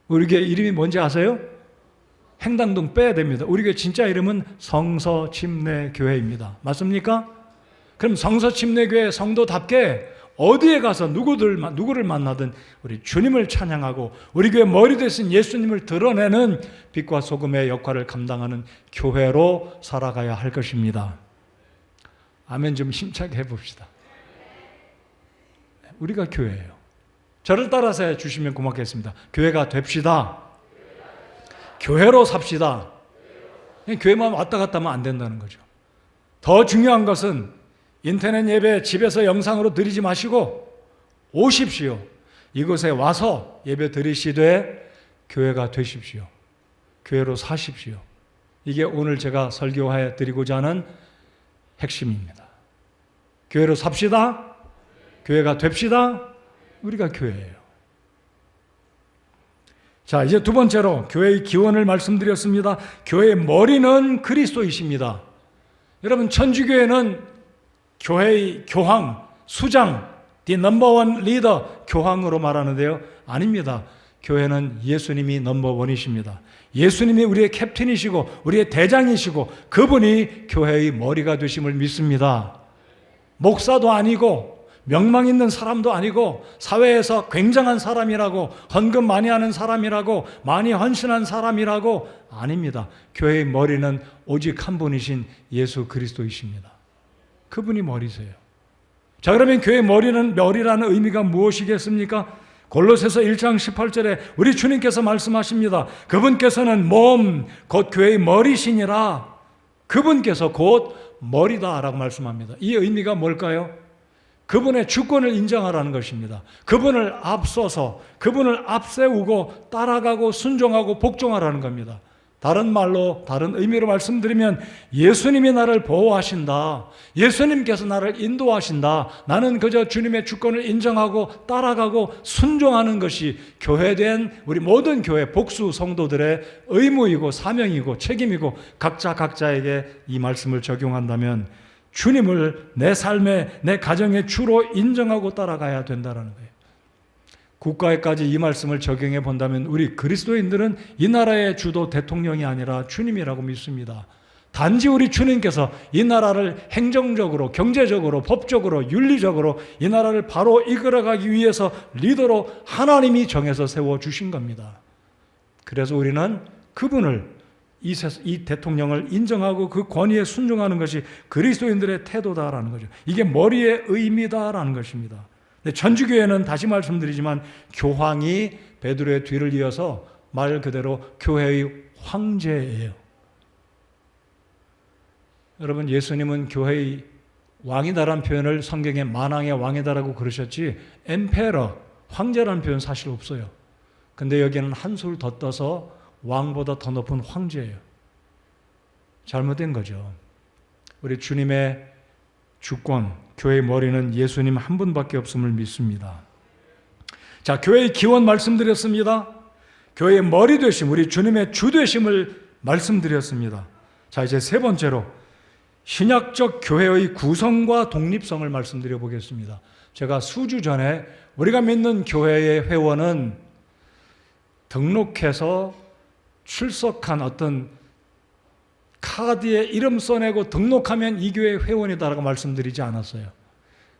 우리 교회 이름이 뭔지 아세요? 행당동 빼야 됩니다. 우리 교회 진짜 이름은 성서침례교회입니다. 맞습니까? 그럼 성서침례교회 성도답게 어디에 가서 누구를 만나든 우리 주님을 찬양하고 우리 교회 머리 되신 예수님을 드러내는 빛과 소금의 역할을 감당하는 교회로 살아가야 할 것입니다. 아멘. 좀 힘차게 해봅시다. 우리가 교회예요. 저를 따라서 해주시면 고맙겠습니다. 교회가 됩시다. 교회로 삽시다. 교회만 왔다 갔다 하면 안 된다는 거죠. 더 중요한 것은 인터넷 예배 집에서 영상으로 드리지 마시고 오십시오. 이곳에 와서 예배 드리시되 교회가 되십시오. 교회로 사십시오. 이게 오늘 제가 설교해 드리고자 하는 핵심입니다. 교회로 삽시다. 교회가 됩시다. 우리가 교회예요. 자, 이제 두 번째로 교회의 기원을 말씀드렸습니다. 교회의 머리는 그리스도이십니다. 여러분, 천주교회는 교회의 교황, 수장, the number one leader, 교황으로 말하는데요. 아닙니다. 교회는 예수님이 넘버원이십니다. 예수님이 우리의 캡틴이시고 우리의 대장이시고 그분이 교회의 머리가 되심을 믿습니다. 목사도 아니고 명망 있는 사람도 아니고 사회에서 굉장한 사람이라고, 헌금 많이 하는 사람이라고, 많이 헌신한 사람이라고 아닙니다. 교회의 머리는 오직 한 분이신 예수 그리스도이십니다. 그분이 머리세요. 자, 그러면 교회의 머리라는 의미가 무엇이겠습니까? 골로새서 1장 18절에 우리 주님께서 말씀하십니다. 그분께서는 몸, 곧 교회의 머리시니라. 그분께서 곧 머리다라고 말씀합니다. 이 의미가 뭘까요? 그분의 주권을 인정하라는 것입니다. 그분을 앞서서, 그분을 앞세우고 따라가고 순종하고 복종하라는 겁니다. 다른 말로, 다른 의미로 말씀드리면 예수님이 나를 보호하신다. 예수님께서 나를 인도하신다. 나는 그저 주님의 주권을 인정하고 따라가고 순종하는 것이 교회된 우리 모든 교회 복수 성도들의 의무이고 사명이고 책임이고 각자에게 이 말씀을 적용한다면 주님을 내 삶의, 내 가정의 주로 인정하고 따라가야 된다는 거예요. 국가에까지 이 말씀을 적용해 본다면 우리 그리스도인들은 이 나라의 주도 대통령이 아니라 주님이라고 믿습니다. 단지 우리 주님께서 이 나라를 행정적으로, 경제적으로, 법적으로, 윤리적으로 이 나라를 바로 이끌어가기 위해서 리더로 하나님이 정해서 세워주신 겁니다. 그래서 우리는 그분을, 이 대통령을 인정하고 그 권위에 순종하는 것이 그리스도인들의 태도다라는 거죠. 이게 머리의 의미다라는 것입니다. 천주교회는 다시 말씀드리지만 교황이 베드로의 뒤를 이어서 말 그대로 교회의 황제예요. 여러분, 예수님은 교회의 왕이다라는 표현을 성경에 만왕의 왕이다라고 그러셨지 엠페러, 황제라는 표현 사실 없어요. 근데 여기는 한술 더 떠서 왕보다 더 높은 황제예요. 잘못된 거죠. 우리 주님의 주권, 교회의 머리는 예수님 한 분밖에 없음을 믿습니다. 자, 교회의 기원 말씀드렸습니다. 교회의 머리 되심, 우리 주님의 주 되심을 말씀드렸습니다. 자, 이제 세 번째로 신약적 교회의 구성과 독립성을 말씀드려 보겠습니다. 제가 수주 전에 우리가 믿는 교회의 회원은 등록해서 출석한 어떤 카드에 이름 써내고 등록하면 이 교회 회원이다라고 말씀드리지 않았어요.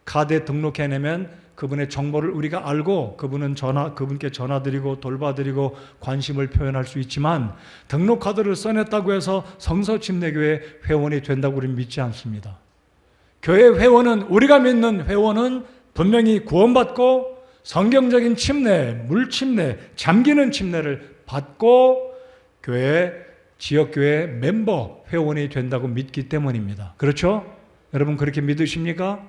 카드에 등록해내면 그분의 정보를 우리가 알고 그분께 전화드리고 돌봐드리고 관심을 표현할 수 있지만 등록 카드를 써냈다고 해서 성서침례교회 회원이 된다고 우리는 믿지 않습니다. 교회 회원은, 우리가 믿는 회원은 분명히 구원받고 성경적인 침례, 물침례, 잠기는 침례를 받고 지역교회 멤버, 회원이 된다고 믿기 때문입니다. 그렇죠? 여러분 그렇게 믿으십니까?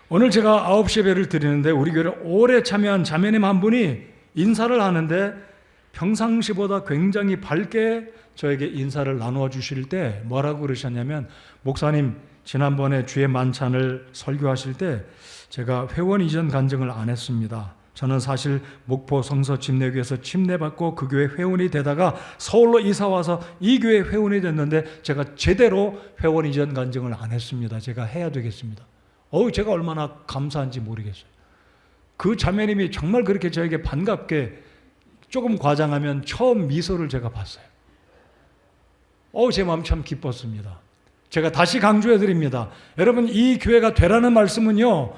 오늘 제가 9시 예배를 드리는데 우리 교회를 오래 참여한 자매님 한 분이 인사를 하는데 평상시보다 굉장히 밝게 저에게 인사를 나누어 주실 때 뭐라고 그러셨냐면, 목사님 지난번에 주의 만찬을 설교하실 때 제가 회원 이전 간증을 안 했습니다. 저는 사실 목포 성서 침례교회에서 침례받고 그 교회 회원이 되다가 서울로 이사와서 이 교회 회원이 됐는데 제가 제대로 회원 이전 간증을 안 했습니다. 제가 해야 되겠습니다. 제가 얼마나 감사한지 모르겠어요. 그 자매님이 정말 그렇게 저에게 반갑게, 조금 과장하면 처음 미소를 제가 봤어요. 제 마음 참 기뻤습니다. 제가 다시 강조해 드립니다. 여러분, 이 교회가 되라는 말씀은요,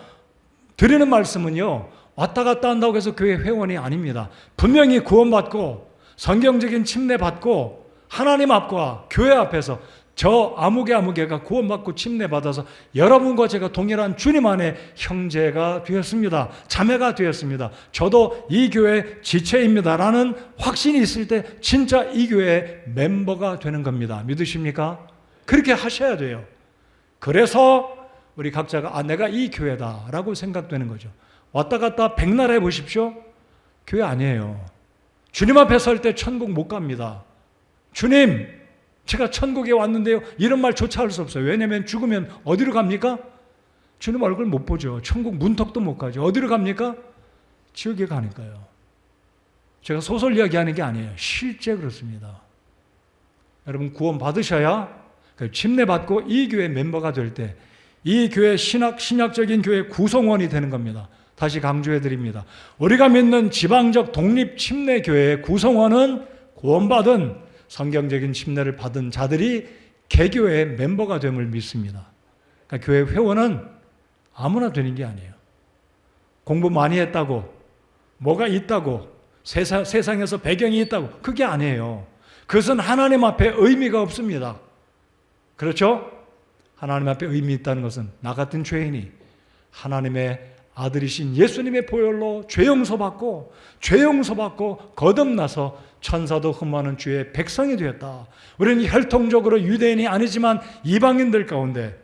드리는 말씀은요, 왔다 갔다 한다고 해서 교회 회원이 아닙니다. 분명히 구원받고 성경적인 침례받고 하나님 앞과 교회 앞에서 저 아무개가 구원받고 침례받아서 여러분과 제가 동일한 주님 안에 형제가 되었습니다. 자매가 되었습니다. 저도 이 교회 지체입니다라는 확신이 있을 때 진짜 이 교회의 멤버가 되는 겁니다. 믿으십니까? 그렇게 하셔야 돼요. 그래서 우리 각자가 내가 이 교회다라고 생각되는 거죠. 왔다 갔다 백날 해보십시오. 교회 아니에요. 주님 앞에 설 때 천국 못 갑니다. 주님, 제가 천국에 왔는데요. 이런 말조차 할 수 없어요. 왜냐하면 죽으면 어디로 갑니까? 주님 얼굴 못 보죠. 천국 문턱도 못 가죠. 어디로 갑니까? 지옥에 가니까요. 제가 소설 이야기하는 게 아니에요. 실제 그렇습니다. 여러분, 구원 받으셔야 침례받고 이 교회 멤버가 될 때 이 교회 신약적인 교회 구성원이 되는 겁니다. 다시 강조해 드립니다. 우리가 믿는 지방적 독립 침례 교회의 구성원은 구원받은 성경적인 침례를 받은 자들이 개교의 멤버가 됨을 믿습니다. 그러니까 교회 회원은 아무나 되는 게 아니에요. 공부 많이 했다고, 뭐가 있다고, 세상에서 배경이 있다고, 그게 아니에요. 그것은 하나님 앞에 의미가 없습니다. 그렇죠? 하나님 앞에 의미 있다는 것은 나 같은 죄인이 하나님의 아들이신 예수님의 보혈로 죄 용서받고 거듭나서 천사도 흠모하는 주의 백성이 되었다. 우리는 혈통적으로 유대인이 아니지만 이방인들 가운데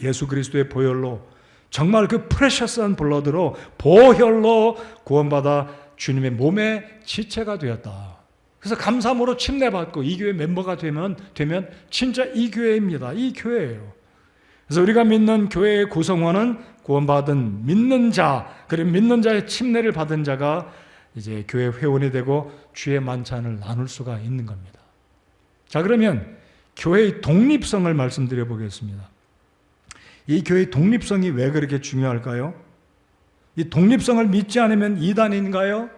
예수 그리스도의 보혈로, 정말 그 프레셔스한 블러드로, 보혈로 구원받아 주님의 몸의 지체가 되었다. 그래서 감사함으로 침례받고 이 교회 멤버가 되면 진짜 이 교회입니다. 이 교회예요. 그래서 우리가 믿는 교회의 구성원은 구원받은 믿는 자, 그리고 믿는 자의 침례를 받은 자가 이제 교회 회원이 되고 주의 만찬을 나눌 수가 있는 겁니다. 자, 그러면 교회의 독립성을 말씀드려 보겠습니다. 이 교회의 독립성이 왜 그렇게 중요할까요? 이 독립성을 믿지 않으면 이단인가요?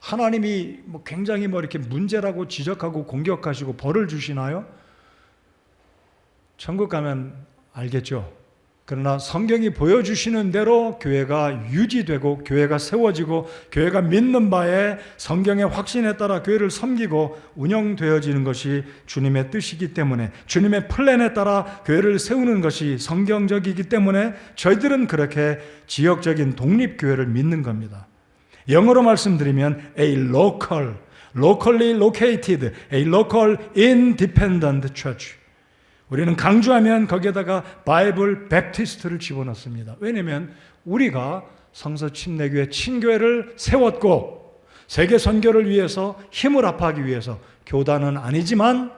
하나님이 굉장히 이렇게 문제라고 지적하고 공격하시고 벌을 주시나요? 천국 가면 알겠죠. 그러나 성경이 보여주시는 대로 교회가 유지되고 교회가 세워지고 교회가 믿는 바에 성경의 확신에 따라 교회를 섬기고 운영되어지는 것이 주님의 뜻이기 때문에, 주님의 플랜에 따라 교회를 세우는 것이 성경적이기 때문에 저희들은 그렇게 지역적인 독립교회를 믿는 겁니다. 영어로 말씀드리면 a locally located, a local independent church. 우리는 강조하면 거기에다가 바이블 베프티스트를 집어넣습니다. 왜냐하면 우리가 성서 침례교회 친교회를 세웠고 세계 선교를 위해서 힘을 합하기 위해서, 교단은 아니지만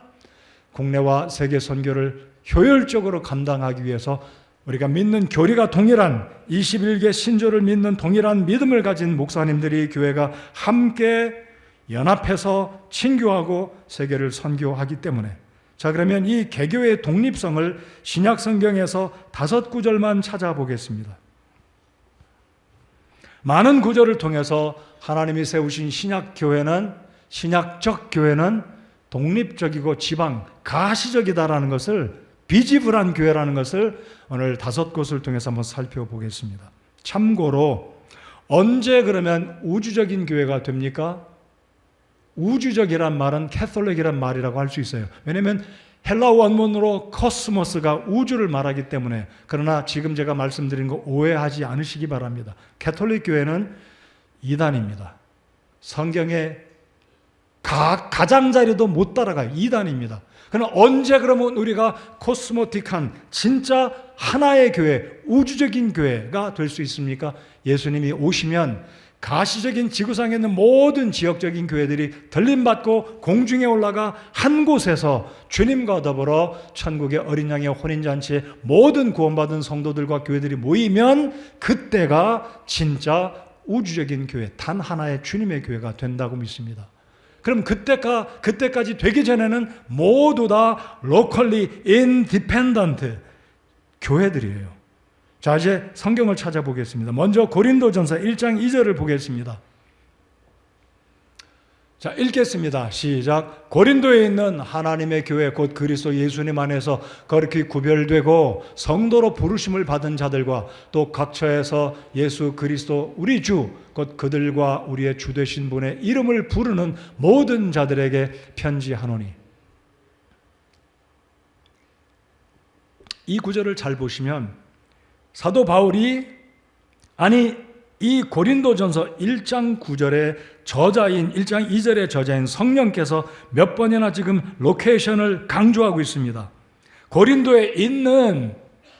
국내와 세계 선교를 효율적으로 감당하기 위해서 우리가 믿는 교리가 동일한 21개 신조를 믿는 동일한 믿음을 가진 목사님들이 교회가 함께 연합해서 친교하고 세계를 선교하기 때문에, 자, 그러면 이 개교의 독립성을 신약 성경에서 5구절만 찾아보겠습니다. 많은 구절을 통해서 하나님이 세우신 신약적 교회는 독립적이고 지방, 가시적이다라는 것을, 비지불한 교회라는 것을 오늘 5곳을 통해서 한번 살펴보겠습니다. 참고로 언제 그러면 우주적인 교회가 됩니까? 우주적이란 말은 캐톨릭이란 말이라고 할 수 있어요. 왜냐하면 헬라 원문으로 코스모스가 우주를 말하기 때문에. 그러나 지금 제가 말씀드린 거 오해하지 않으시기 바랍니다. 캐톨릭 교회는 이단입니다. 성경의 가장자리도 못 따라가요. 이단입니다. 그러나 언제 그러면 우리가 코스모틱한 진짜 하나의 교회, 우주적인 교회가 될 수 있습니까? 예수님이 오시면 가시적인 지구상에 있는 모든 지역적인 교회들이 들림받고 공중에 올라가 한 곳에서 주님과 더불어 천국의 어린 양의 혼인잔치에 모든 구원받은 성도들과 교회들이 모이면 그때가 진짜 우주적인 교회, 단 하나의 주님의 교회가 된다고 믿습니다. 그럼 그때까지 되기 전에는 모두 다 locally independent 교회들이에요. 자, 이제 성경을 찾아보겠습니다. 먼저 고린도전서 1장 2절을 보겠습니다. 자, 읽겠습니다. 시작. 고린도에 있는 하나님의 교회 곧 그리스도 예수님 안에서 거룩히 구별되고 성도로 부르심을 받은 자들과 또 각처에서 예수 그리스도 우리 주 곧 그들과 우리의 주 되신 분의 이름을 부르는 모든 자들에게 편지하노니. 이 구절을 잘 보시면 사도 바울이 이 고린도전서 1장 9절의 저자인 1장 2절의 저자인 성령께서 몇 번이나 지금 로케이션을 강조하고 있습니다. 고린도에 있는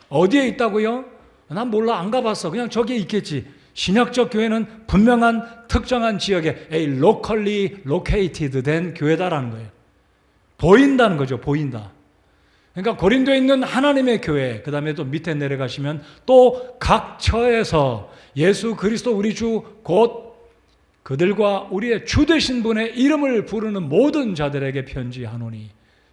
어디에 있다고요? 난 몰라, 안 가봤어. 그냥 저기에 있겠지. 신약적 교회는 분명한 특정한 지역에 locally located 된 교회다라는 거예요. 보인다는 거죠. 보인다. 그러니까 고린도에 있는 하나님의 교회, 그 다음에 또 밑에 내려가시면 또 각처에서 예수 그리스도 우리 주 곧 그들과 우리의 주 되신 분의 이름을 부르는 모든 자들에게 편지하노니.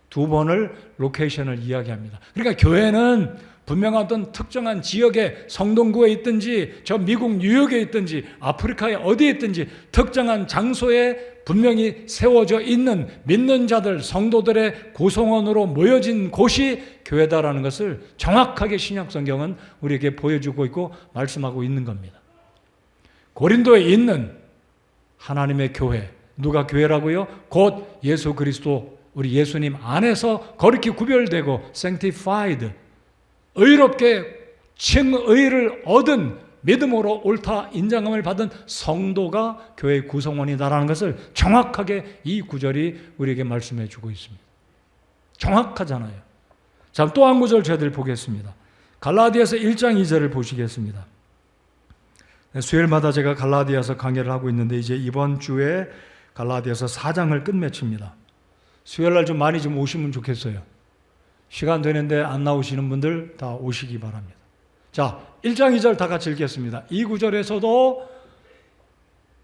두 번을 로케이션을 이야기합니다. 그러니까 교회는 분명한 어떤 특정한 지역에 성동구에 있든지 저 미국 뉴욕에 있든지 아프리카에 어디에 있든지 특정한 장소에 분명히 세워져 있는 믿는 자들, 성도들의 구성원으로 모여진 곳이 교회다라는 것을 정확하게 신약성경은 우리에게 보여주고 있고 말씀하고 있는 겁니다. 고린도에 있는 하나님의 교회, 누가 교회라고요? 곧 예수 그리스도 우리 예수님 안에서 거룩히 구별되고 sanctified, 의롭게 칭의를 얻은 믿음으로 옳다 인정함을 받은 성도가 교회의 구성원이다라는 것을 정확하게 이 구절이 우리에게 말씀해 주고 있습니다. 정확하잖아요. 자, 또 한 구절 저희들 보겠습니다. 갈라디아서 1장 2절을 보시겠습니다. 수요일마다 제가 갈라디아서 강의를 하고 있는데 이제 이번 주에 갈라디아서 4장을 끝맺힙니다. 수요일날 좀 많이 좀 오시면 좋겠어요. 시간 되는데 안 나오시는 분들 다 오시기 바랍니다. 자, 1장 2절 다 같이 읽겠습니다. 이 구절에서도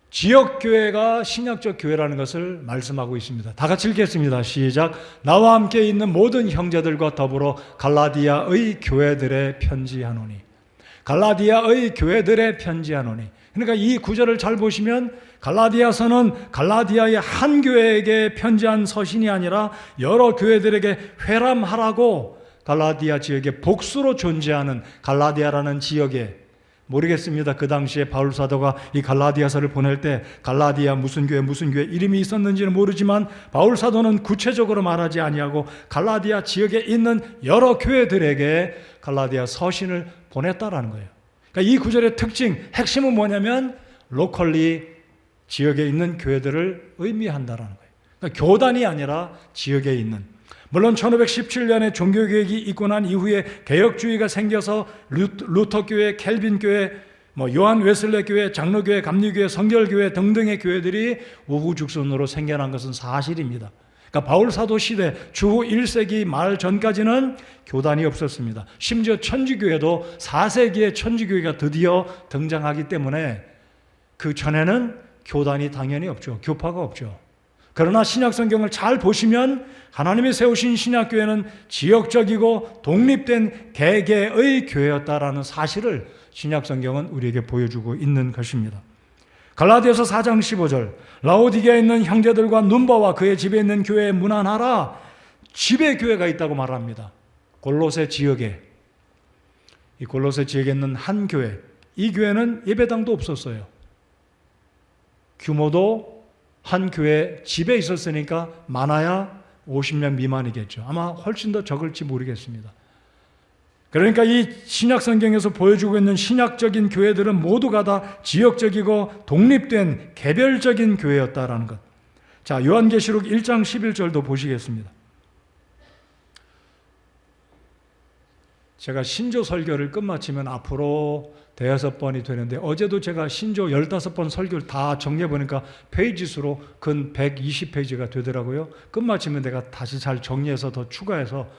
지역교회가 신약적 교회라는 것을 말씀하고 있습니다. 다 같이 읽겠습니다. 시작. 나와 함께 있는 모든 형제들과 더불어 갈라디아의 교회들에 편지하노니. 갈라디아의 교회들에 편지하노니. 그러니까 이 구절을 잘 보시면 갈라디아서는 갈라디아의 한 교회에게 편지한 서신이 아니라 여러 교회들에게 회람하라고 갈라디아 지역에 복수로 존재하는 갈라디아라는 지역에, 모르겠습니다. 그 당시에 바울 사도가 이 갈라디아서를 보낼 때 갈라디아 무슨 교회 이름이 있었는지는 모르지만 바울 사도는 구체적으로 말하지 아니하고 갈라디아 지역에 있는 여러 교회들에게 갈라디아 서신을 보냈다라는 거예요. 그러니까 이 구절의 특징, 핵심은 뭐냐면 로컬리 지역에 있는 교회들을 의미한다라는 거예요. 그러니까 교단이 아니라 지역에 있는. 물론 1517년에 종교개혁이 있고 난 이후에 개혁주의가 생겨서 루터교회, 켈빈교회, 요한 웨슬레 교회, 장로교회, 감리교회, 성결교회 등등의 교회들이 우후죽순으로 생겨난 것은 사실입니다. 그러니까 바울 사도 시대 주후 1세기 말 전까지는 교단이 없었습니다. 심지어 천주교회도 4세기에 천주교회가 드디어 등장하기 때문에 그 전에는 교단이 당연히 없죠. 교파가 없죠. 그러나 신약성경을 잘 보시면 하나님이 세우신 신약교회는 지역적이고 독립된 개개의 교회였다라는 사실을 신약성경은 우리에게 보여주고 있는 것입니다. 갈라디아서 4장 15절, 라오디게아에 있는 형제들과 눈바와 그의 집에 있는 교회에 문안하라. 집에 교회가 있다고 말합니다. 골로새 지역에, 이 골로새 지역에 있는 한 교회, 이 교회는 예배당도 없었어요. 규모도 한 교회 집에 있었으니까 많아야 50명 미만이겠죠. 아마 훨씬 더 적을지 모르겠습니다. 그러니까 이 신약 성경에서 보여주고 있는 신약적인 교회들은 모두가 다 지역적이고 독립된 개별적인 교회였다라는 것. 자, 요한계시록 1장 11절도 보시겠습니다. 제가 신조 설교를 끝마치면 앞으로 대여섯 번이 되는데, 어제도 제가 신조 15번 설교를 다 정리해 보니까 페이지 수로 근 120페이지가 되더라고요. 끝마치면 내가 다시 잘 정리해서 더 추가해서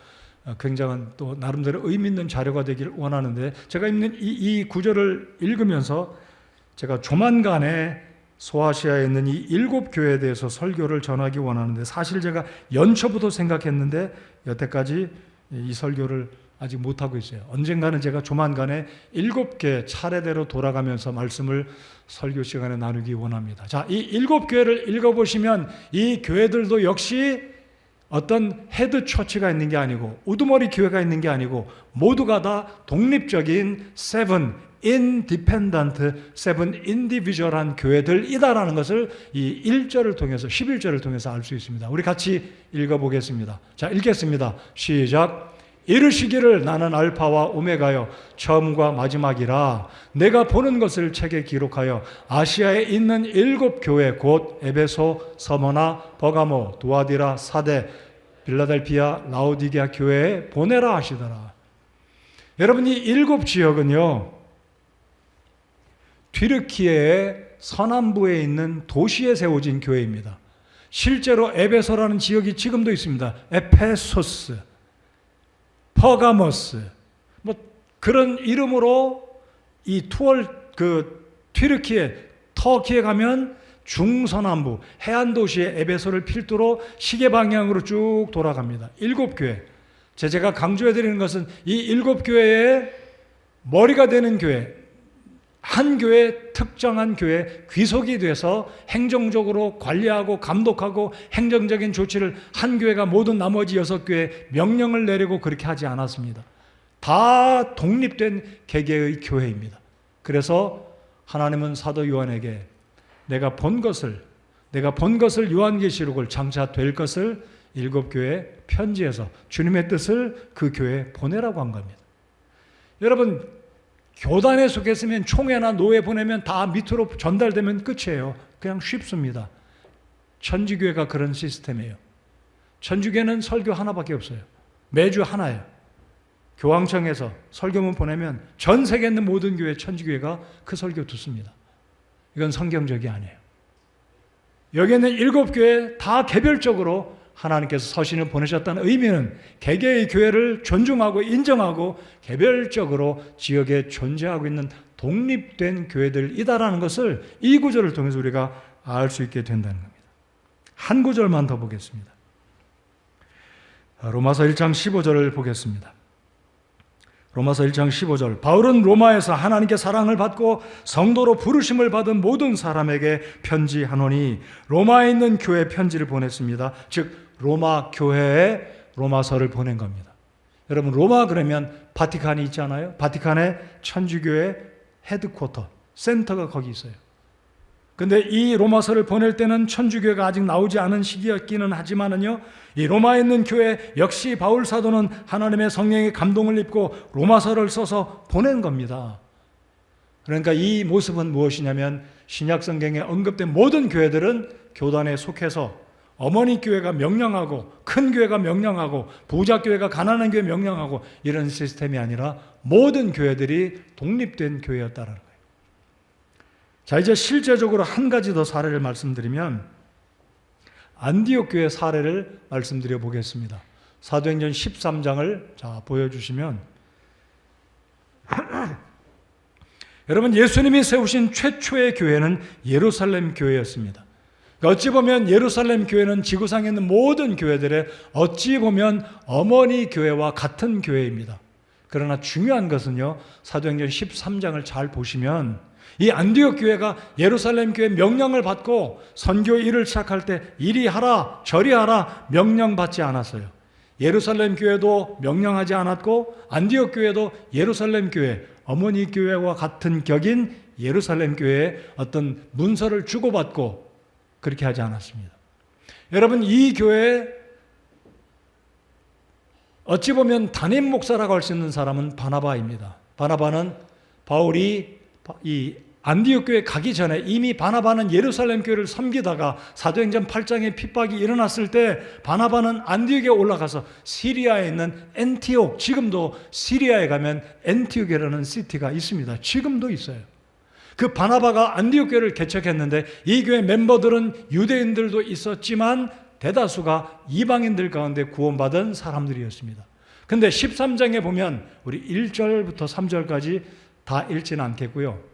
굉장한 또 나름대로 의미 있는 자료가 되길 원하는데, 제가 있는 이 구절을 읽으면서 제가 조만간에 소아시아에 있는 이 7교회에 대해서 설교를 전하기 원하는데, 사실 제가 연초부터 생각했는데 여태까지 이 설교를 아직 못하고 있어요. 언젠가는 제가 조만간에 7개 차례대로 돌아가면서 말씀을 설교 시간에 나누기 원합니다. 자, 이 7교회를 읽어보시면 이 교회들도 역시 어떤 헤드 처치가 있는 게 아니고 우두머리 교회가 있는 게 아니고 모두가 다 독립적인 independent, individual한 교회들이다라는 것을 이 1절을 통해서 11절을 통해서 알 수 있습니다. 우리 같이 읽어보겠습니다. 자, 읽겠습니다. 시작. 이르시기를 나는 알파와 오메가요 처음과 마지막이라. 내가 보는 것을 책에 기록하여 아시아에 있는 7교회 곧 에베소, 서머나, 버가모, 두아디라, 사데, 빌라델피아, 라오디게아 교회에 보내라 하시더라. 여러분, 이 7지역은요 튀르키예의 서남부에 있는 도시에 세워진 교회입니다. 실제로 에베소라는 지역이 지금도 있습니다. 에페소스, 퍼가모스, 뭐 그런 이름으로 이 튀르키예, 터키에 가면 중서남부 해안 도시의 에베소를 필두로 시계 방향으로 쭉 돌아갑니다. 7교회. 제가 강조해 드리는 것은 이 7교회의 머리가 되는 교회, 한 교회, 특정한 교회 귀속이 돼서 행정적으로 관리하고 감독하고 행정적인 조치를 한 교회가 모든 나머지 6교회에 명령을 내리고 그렇게 하지 않았습니다. 다 독립된 개개의 교회입니다. 그래서 하나님은 사도 요한에게 내가 본 것을 요한계시록을 장차 될 것을 7교회에 편지해서 주님의 뜻을 그 교회에 보내라고 한 겁니다. 여러분, 교단에 속했으면 총회나 노회 보내면 다 밑으로 전달되면 끝이에요. 그냥 쉽습니다. 천주교회가 그런 시스템이에요. 천주교회는 설교 하나밖에 없어요. 매주 하나예요. 교황청에서 설교문 보내면 전 세계에 있는 모든 교회, 천주교회가 그 설교 듣습니다. 이건 성경적이 아니에요. 여기에는 7교회 다 개별적으로 하나님께서 서신을 보내셨다는 의미는 개개의 교회를 존중하고 인정하고 개별적으로 지역에 존재하고 있는 독립된 교회들이다라는 것을 이 구절을 통해서 우리가 알 수 있게 된다는 겁니다. 한 구절만 더 보겠습니다. 로마서 1장 15절을 보겠습니다. 로마서 1장 15절. 바울은 로마에서 하나님께 사랑을 받고 성도로 부르심을 받은 모든 사람에게 편지하노니, 로마에 있는 교회 편지를 보냈습니다. 즉 로마 교회에 로마서를 보낸 겁니다. 여러분, 로마 그러면 바티칸이 있잖아요. 바티칸에 천주교회 헤드쿼터, 센터가 거기 있어요. 근데 이 로마서를 보낼 때는 천주교회가 아직 나오지 않은 시기였기는 하지만은요, 이 로마에 있는 교회 역시 바울 사도는 하나님의 성령의 감동을 입고 로마서를 써서 보낸 겁니다. 그러니까 이 모습은 무엇이냐면, 신약 성경에 언급된 모든 교회들은 교단에 속해서 어머니 교회가 명령하고, 큰 교회가 명령하고, 부자 교회가 가난한 교회 명령하고, 이런 시스템이 아니라 모든 교회들이 독립된 교회였다는 거예요. 자, 이제 실제적으로 한 가지 더 사례를 말씀드리면 안디옥 교회 사례를 말씀드려 보겠습니다. 사도행전 13장을 자 보여주시면 여러분, 예수님이 세우신 최초의 교회는 예루살렘 교회였습니다. 어찌 보면 예루살렘 교회는 지구상에 있는 모든 교회들의 어찌 보면 어머니 교회와 같은 교회입니다. 그러나 중요한 것은요, 사도행전 13장을 잘 보시면 이 안디옥 교회가 예루살렘 교회 명령을 받고 선교 일을 시작할 때 이리 하라 저리 하라 명령받지 않았어요. 예루살렘 교회도 명령하지 않았고 안디옥 교회도 예루살렘 교회, 어머니 교회와 같은 격인 예루살렘 교회에 어떤 문서를 주고받고 그렇게 하지 않았습니다. 여러분, 이 교회에 어찌 보면 담임 목사라고 할 수 있는 사람은 바나바입니다. 바나바는 바울이 이 안디옥 교회 가기 전에 이미 바나바는 예루살렘 교회를 섬기다가 사도행전 8장에 핍박이 일어났을 때 바나바는 안디옥에 올라가서 시리아에 있는 엔티옥, 지금도 시리아에 가면 엔티옥이라는 시티가 있습니다. 지금도 있어요. 그 바나바가 안디옥 교회를 개척했는데 이 교회 멤버들은 유대인들도 있었지만 대다수가 이방인들 가운데 구원받은 사람들이었습니다. 근데 13장에 보면 우리 1절부터 3절까지 다 읽지는 않겠고요.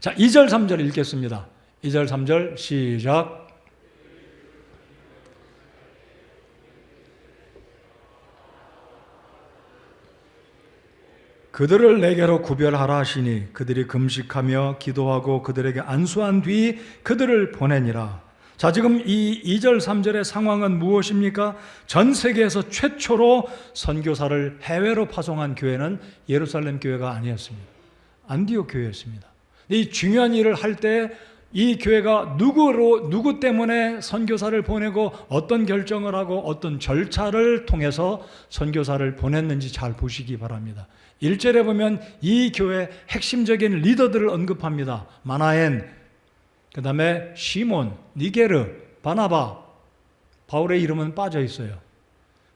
자, 2절 3절 읽겠습니다. 2절 3절 시작. 그들을 내게로 구별하라 하시니 그들이 금식하며 기도하고 그들에게 안수한 뒤 그들을 보내니라. 자, 지금 이 2절 3절의 상황은 무엇입니까? 전 세계에서 최초로 선교사를 해외로 파송한 교회는 예루살렘 교회가 아니었습니다. 안디옥 교회였습니다. 이 중요한 일을 할 때 이 교회가 누구 때문에 선교사를 보내고 어떤 결정을 하고 어떤 절차를 통해서 선교사를 보냈는지 잘 보시기 바랍니다. 1절에 보면 이 교회의 핵심적인 리더들을 언급합니다. 마나엔, 그 다음에 시몬, 니게르, 바나바, 바울의 이름은 빠져 있어요.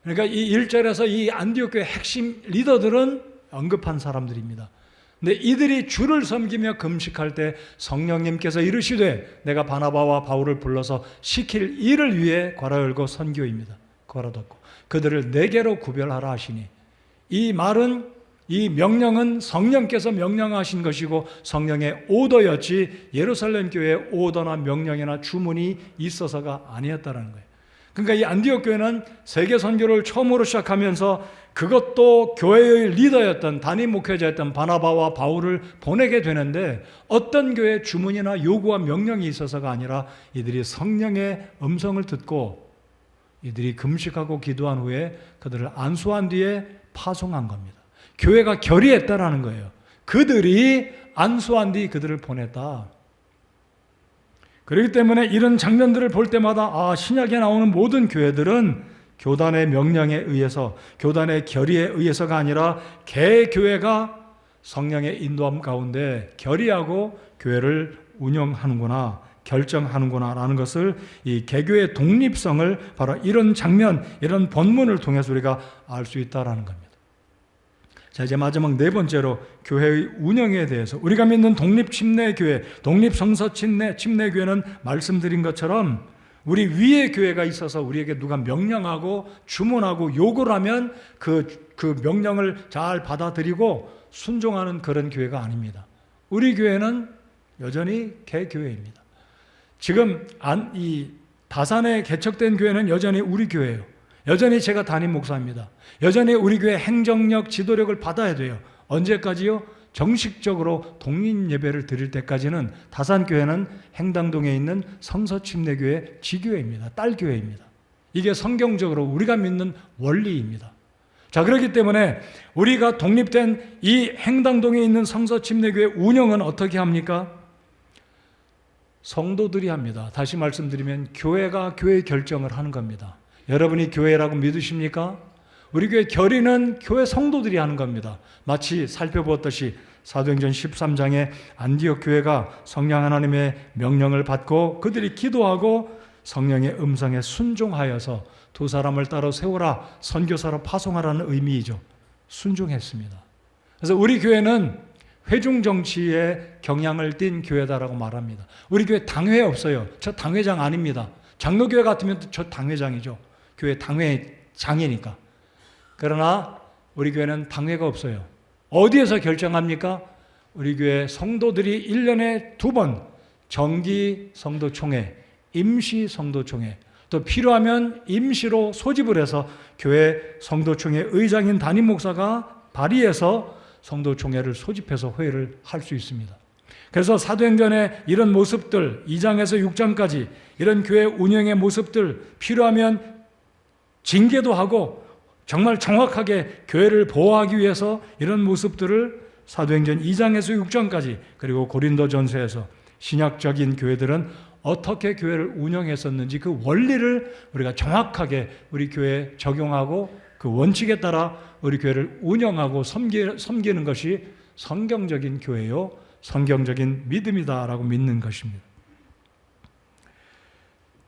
그러니까 이 1절에서 이 안디옥 교회 핵심 리더들은 언급한 사람들입니다. 근데 이들이 주를 섬기며 금식할 때 성령님께서 이르시되 내가 바나바와 바울을 불러서 시킬 일을 위해 괄호 열고 선교입니다. 괄호 닫고 그들을 네개로 구별하라 하시니, 이 말은, 이 명령은 성령께서 명령하신 것이고 성령의 오더였지 예루살렘 교회의 오더나 명령이나 주문이 있어서가 아니었다는 거예요. 그러니까 이 안디옥 교회는 세계 선교를 처음으로 시작하면서 그것도 교회의 리더였던 담임 목회자였던 바나바와 바울을 보내게 되는데 어떤 교회의 주문이나 요구와 명령이 있어서가 아니라 이들이 성령의 음성을 듣고 이들이 금식하고 기도한 후에 그들을 안수한 뒤에 파송한 겁니다. 교회가 결의했다라는 거예요. 그들이 안수한 뒤 그들을 보냈다. 그렇기 때문에 이런 장면들을 볼 때마다 신약에 나오는 모든 교회들은 교단의 명령에 의해서, 교단의 결의에 의해서가 아니라 개교회가 성령의 인도함 가운데 결의하고 교회를 운영하는구나, 결정하는구나 라는 것을, 이 개교의 독립성을 바로 이런 장면, 이런 본문을 통해서 우리가 알 수 있다는 겁니다. 자, 이제 마지막 네 번째로 교회의 운영에 대해서, 우리가 믿는 독립침례교회, 독립성서침례교회는 말씀드린 것처럼 우리 위에 교회가 있어서 우리에게 누가 명령하고 주문하고 요구를 하면 그 명령을 잘 받아들이고 순종하는 그런 교회가 아닙니다. 우리 교회는 여전히 개교회입니다. 지금 이 다산에 개척된 교회는 여전히 우리 교회예요. 여전히 제가 담임 목사입니다. 여전히 우리 교회 행정력, 지도력을 받아야 돼요. 언제까지요? 정식적으로 독립 예배를 드릴 때까지는 다산교회는 행당동에 있는 성서침례교회 지교회입니다. 딸교회입니다. 이게 성경적으로 우리가 믿는 원리입니다. 자, 그렇기 때문에 우리가 독립된 이 행당동에 있는 성서침례교회 운영은 어떻게 합니까? 성도들이 합니다. 다시 말씀드리면 교회가 교회 결정을 하는 겁니다. 여러분이 교회라고 믿으십니까? 우리 교회 결의는 교회 성도들이 하는 겁니다. 마치 살펴보았듯이 사도행전 13장에 안디옥 교회가 성령 하나님의 명령을 받고 그들이 기도하고 성령의 음성에 순종하여서 두 사람을 따로 세우라, 선교사로 파송하라는 의미이죠. 순종했습니다. 그래서 우리 교회는 회중 정치에 경향을 띤 교회다라고 말합니다. 우리 교회 당회 없어요. 저 당회장 아닙니다. 장로교회 같으면 저 당회장이죠. 교회 당회장이니까. 그러나 우리 교회는 당회가 없어요. 어디에서 결정합니까? 우리 교회 성도들이 1년에 2번 정기 성도총회, 임시 성도총회, 또 필요하면 임시로 소집을 해서 교회 성도총회 의장인 담임 목사가 발의해서 성도총회를 소집해서 회의를 할 수 있습니다. 그래서 사도행전의 이런 모습들, 2장에서 6장까지 이런 교회 운영의 모습들, 필요하면 징계도 하고 정말 정확하게 교회를 보호하기 위해서 이런 모습들을 사도행전 2장에서 6장까지, 그리고 고린도전서에서 신약적인 교회들은 어떻게 교회를 운영했었는지 그 원리를 우리가 정확하게 우리 교회에 적용하고 그 원칙에 따라 우리 교회를 운영하고 섬기는 것이 성경적인 교회요, 성경적인 믿음이다라고 믿는 것입니다.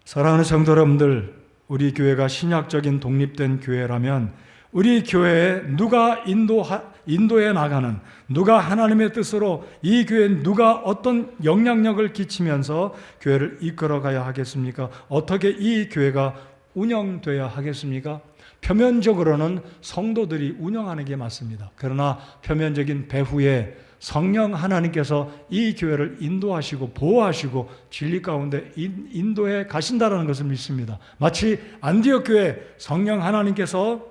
사랑하는 성도 여러분들, 우리 교회가 신약적인 독립된 교회라면 우리 교회에 누가 인도해 나가는, 누가 하나님의 뜻으로 이 교회에 누가 어떤 영향력을 끼치면서 교회를 이끌어가야 하겠습니까? 어떻게 이 교회가 운영되어야 하겠습니까? 표면적으로는 성도들이 운영하는 게 맞습니다. 그러나 표면적인 배후에 성령 하나님께서 이 교회를 인도하시고 보호하시고 진리 가운데 인도해 가신다는 것을 믿습니다. 마치 안디옥 교회 성령 하나님께서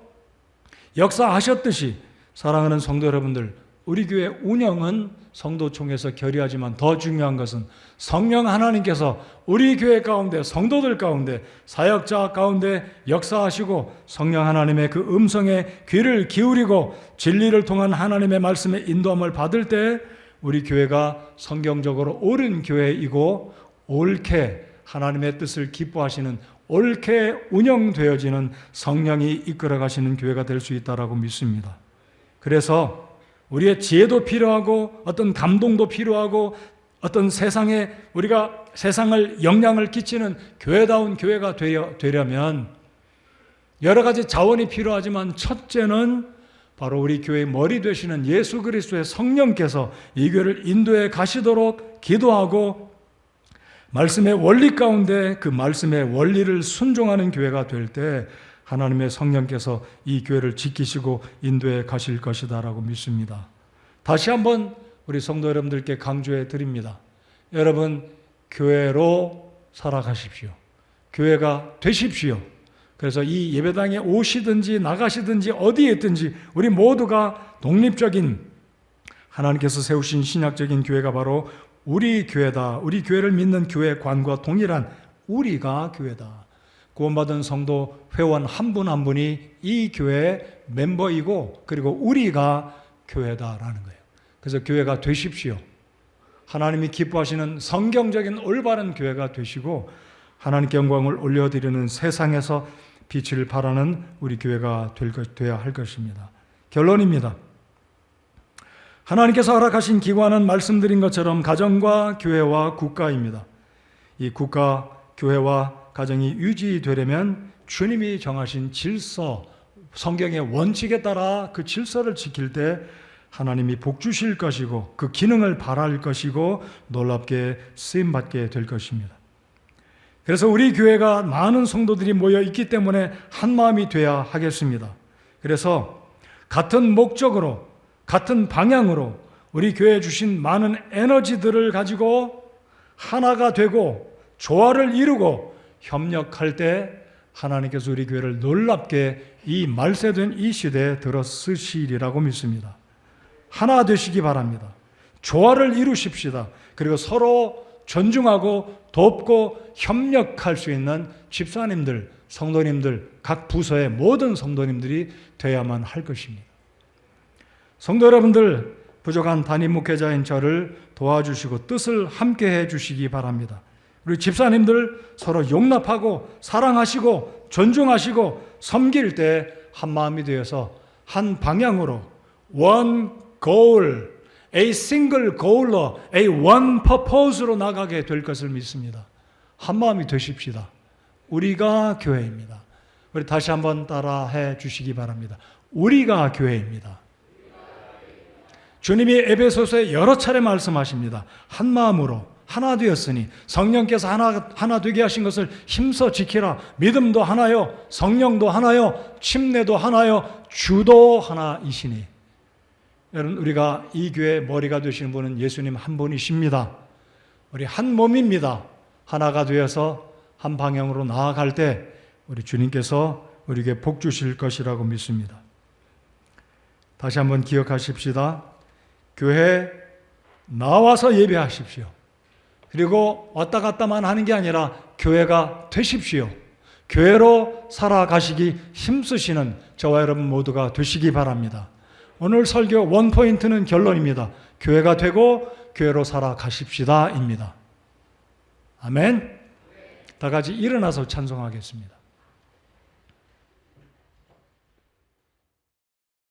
역사하셨듯이, 사랑하는 성도 여러분들, 우리 교회 운영은 성도총회에서 결의하지만 더 중요한 것은 성령 하나님께서 우리 교회 가운데, 성도들 가운데, 사역자 가운데 역사하시고 성령 하나님의 그 음성에 귀를 기울이고 진리를 통한 하나님의 말씀의 인도함을 받을 때 우리 교회가 성경적으로 옳은 교회이고 옳게 하나님의 뜻을 기뻐하시는, 옳게 운영되어지는 성령이 이끌어 가시는 교회가 될 수 있다고 믿습니다. 그래서 우리의 지혜도 필요하고 어떤 감동도 필요하고 어떤 세상에 우리가 세상을 영향을 끼치는 교회다운 교회가 되려면 여러 가지 자원이 필요하지만 첫째는 바로 우리 교회의 머리 되시는 예수 그리스도의 성령께서 이 교회를 인도해 가시도록 기도하고 말씀의 원리 가운데 그 말씀의 원리를 순종하는 교회가 될 때 하나님의 성령께서 이 교회를 지키시고 인도해 가실 것이다라고 믿습니다. 다시 한번 우리 성도 여러분들께 강조해 드립니다. 여러분, 교회로 살아가십시오. 교회가 되십시오. 그래서 이 예배당에 오시든지 나가시든지 어디에 있든지 우리 모두가 독립적인, 하나님께서 세우신 신약적인 교회가 바로 우리 교회다. 우리 교회를 믿는 교회관과 동일한 우리가 교회다. 구원받은 성도 회원 한 분 한 분이 이 교회의 멤버이고 그리고 우리가 교회다라는 거예요. 그래서 교회가 되십시오. 하나님이 기뻐하시는 성경적인 올바른 교회가 되시고 하나님께 영광을 올려드리는 세상에서 빛을 발하는 우리 교회가 되어야 할 것입니다. 결론입니다. 하나님께서 허락하신 기관은 말씀드린 것처럼 가정과 교회와 국가입니다. 이 국가, 교회와 가정이 유지되려면 주님이 정하신 질서, 성경의 원칙에 따라 그 질서를 지킬 때 하나님이 복 주실 것이고 그 기능을 발할 것이고 놀랍게 쓰임받게 될 것입니다. 그래서 우리 교회가 많은 성도들이 모여 있기 때문에 한 마음이 되어야 하겠습니다. 그래서 같은 목적으로, 같은 방향으로 우리 교회에 주신 많은 에너지들을 가지고 하나가 되고 조화를 이루고 협력할 때 하나님께서 우리 교회를 놀랍게 이 말세된 이 시대에 들어 쓰시리라고 믿습니다. 하나 되시기 바랍니다. 조화를 이루십시다. 그리고 서로 존중하고 돕고 협력할 수 있는 집사님들, 성도님들, 각 부서의 모든 성도님들이 되어야만 할 것입니다. 성도 여러분들, 부족한 담임 목회자인 저를 도와주시고 뜻을 함께 해주시기 바랍니다. 우리 집사님들 서로 용납하고 사랑하시고 존중하시고 섬길 때 한 마음이 되어서 한 방향으로 one goal, a single goal로, a one purpose로 나가게 될 것을 믿습니다. 한 마음이 되십시다. 우리가 교회입니다. 우리 다시 한번 따라해 주시기 바랍니다. 우리가 교회입니다. 주님이 에베소서에 여러 차례 말씀하십니다. 한 마음으로 하나 되었으니 성령께서 하나 되게 하신 것을 힘써 지키라. 믿음도 하나요, 성령도 하나요, 침례도 하나요, 주도 하나이시니. 여러분, 우리가 이 교회의 머리가 되시는 분은 예수님 한 분이십니다. 우리 한 몸입니다. 하나가 되어서 한 방향으로 나아갈 때 우리 주님께서 우리에게 복 주실 것이라고 믿습니다. 다시 한번 기억하십시다. 교회에 나와서 예배하십시오. 그리고 왔다 갔다만 하는 게 아니라 교회가 되십시오. 교회로 살아가시기 힘쓰시는 저와 여러분 모두가 되시기 바랍니다. 오늘 설교 원포인트는 결론입니다. 교회가 되고 교회로 살아가십시다입니다. 아멘. 다 같이 일어나서 찬송하겠습니다.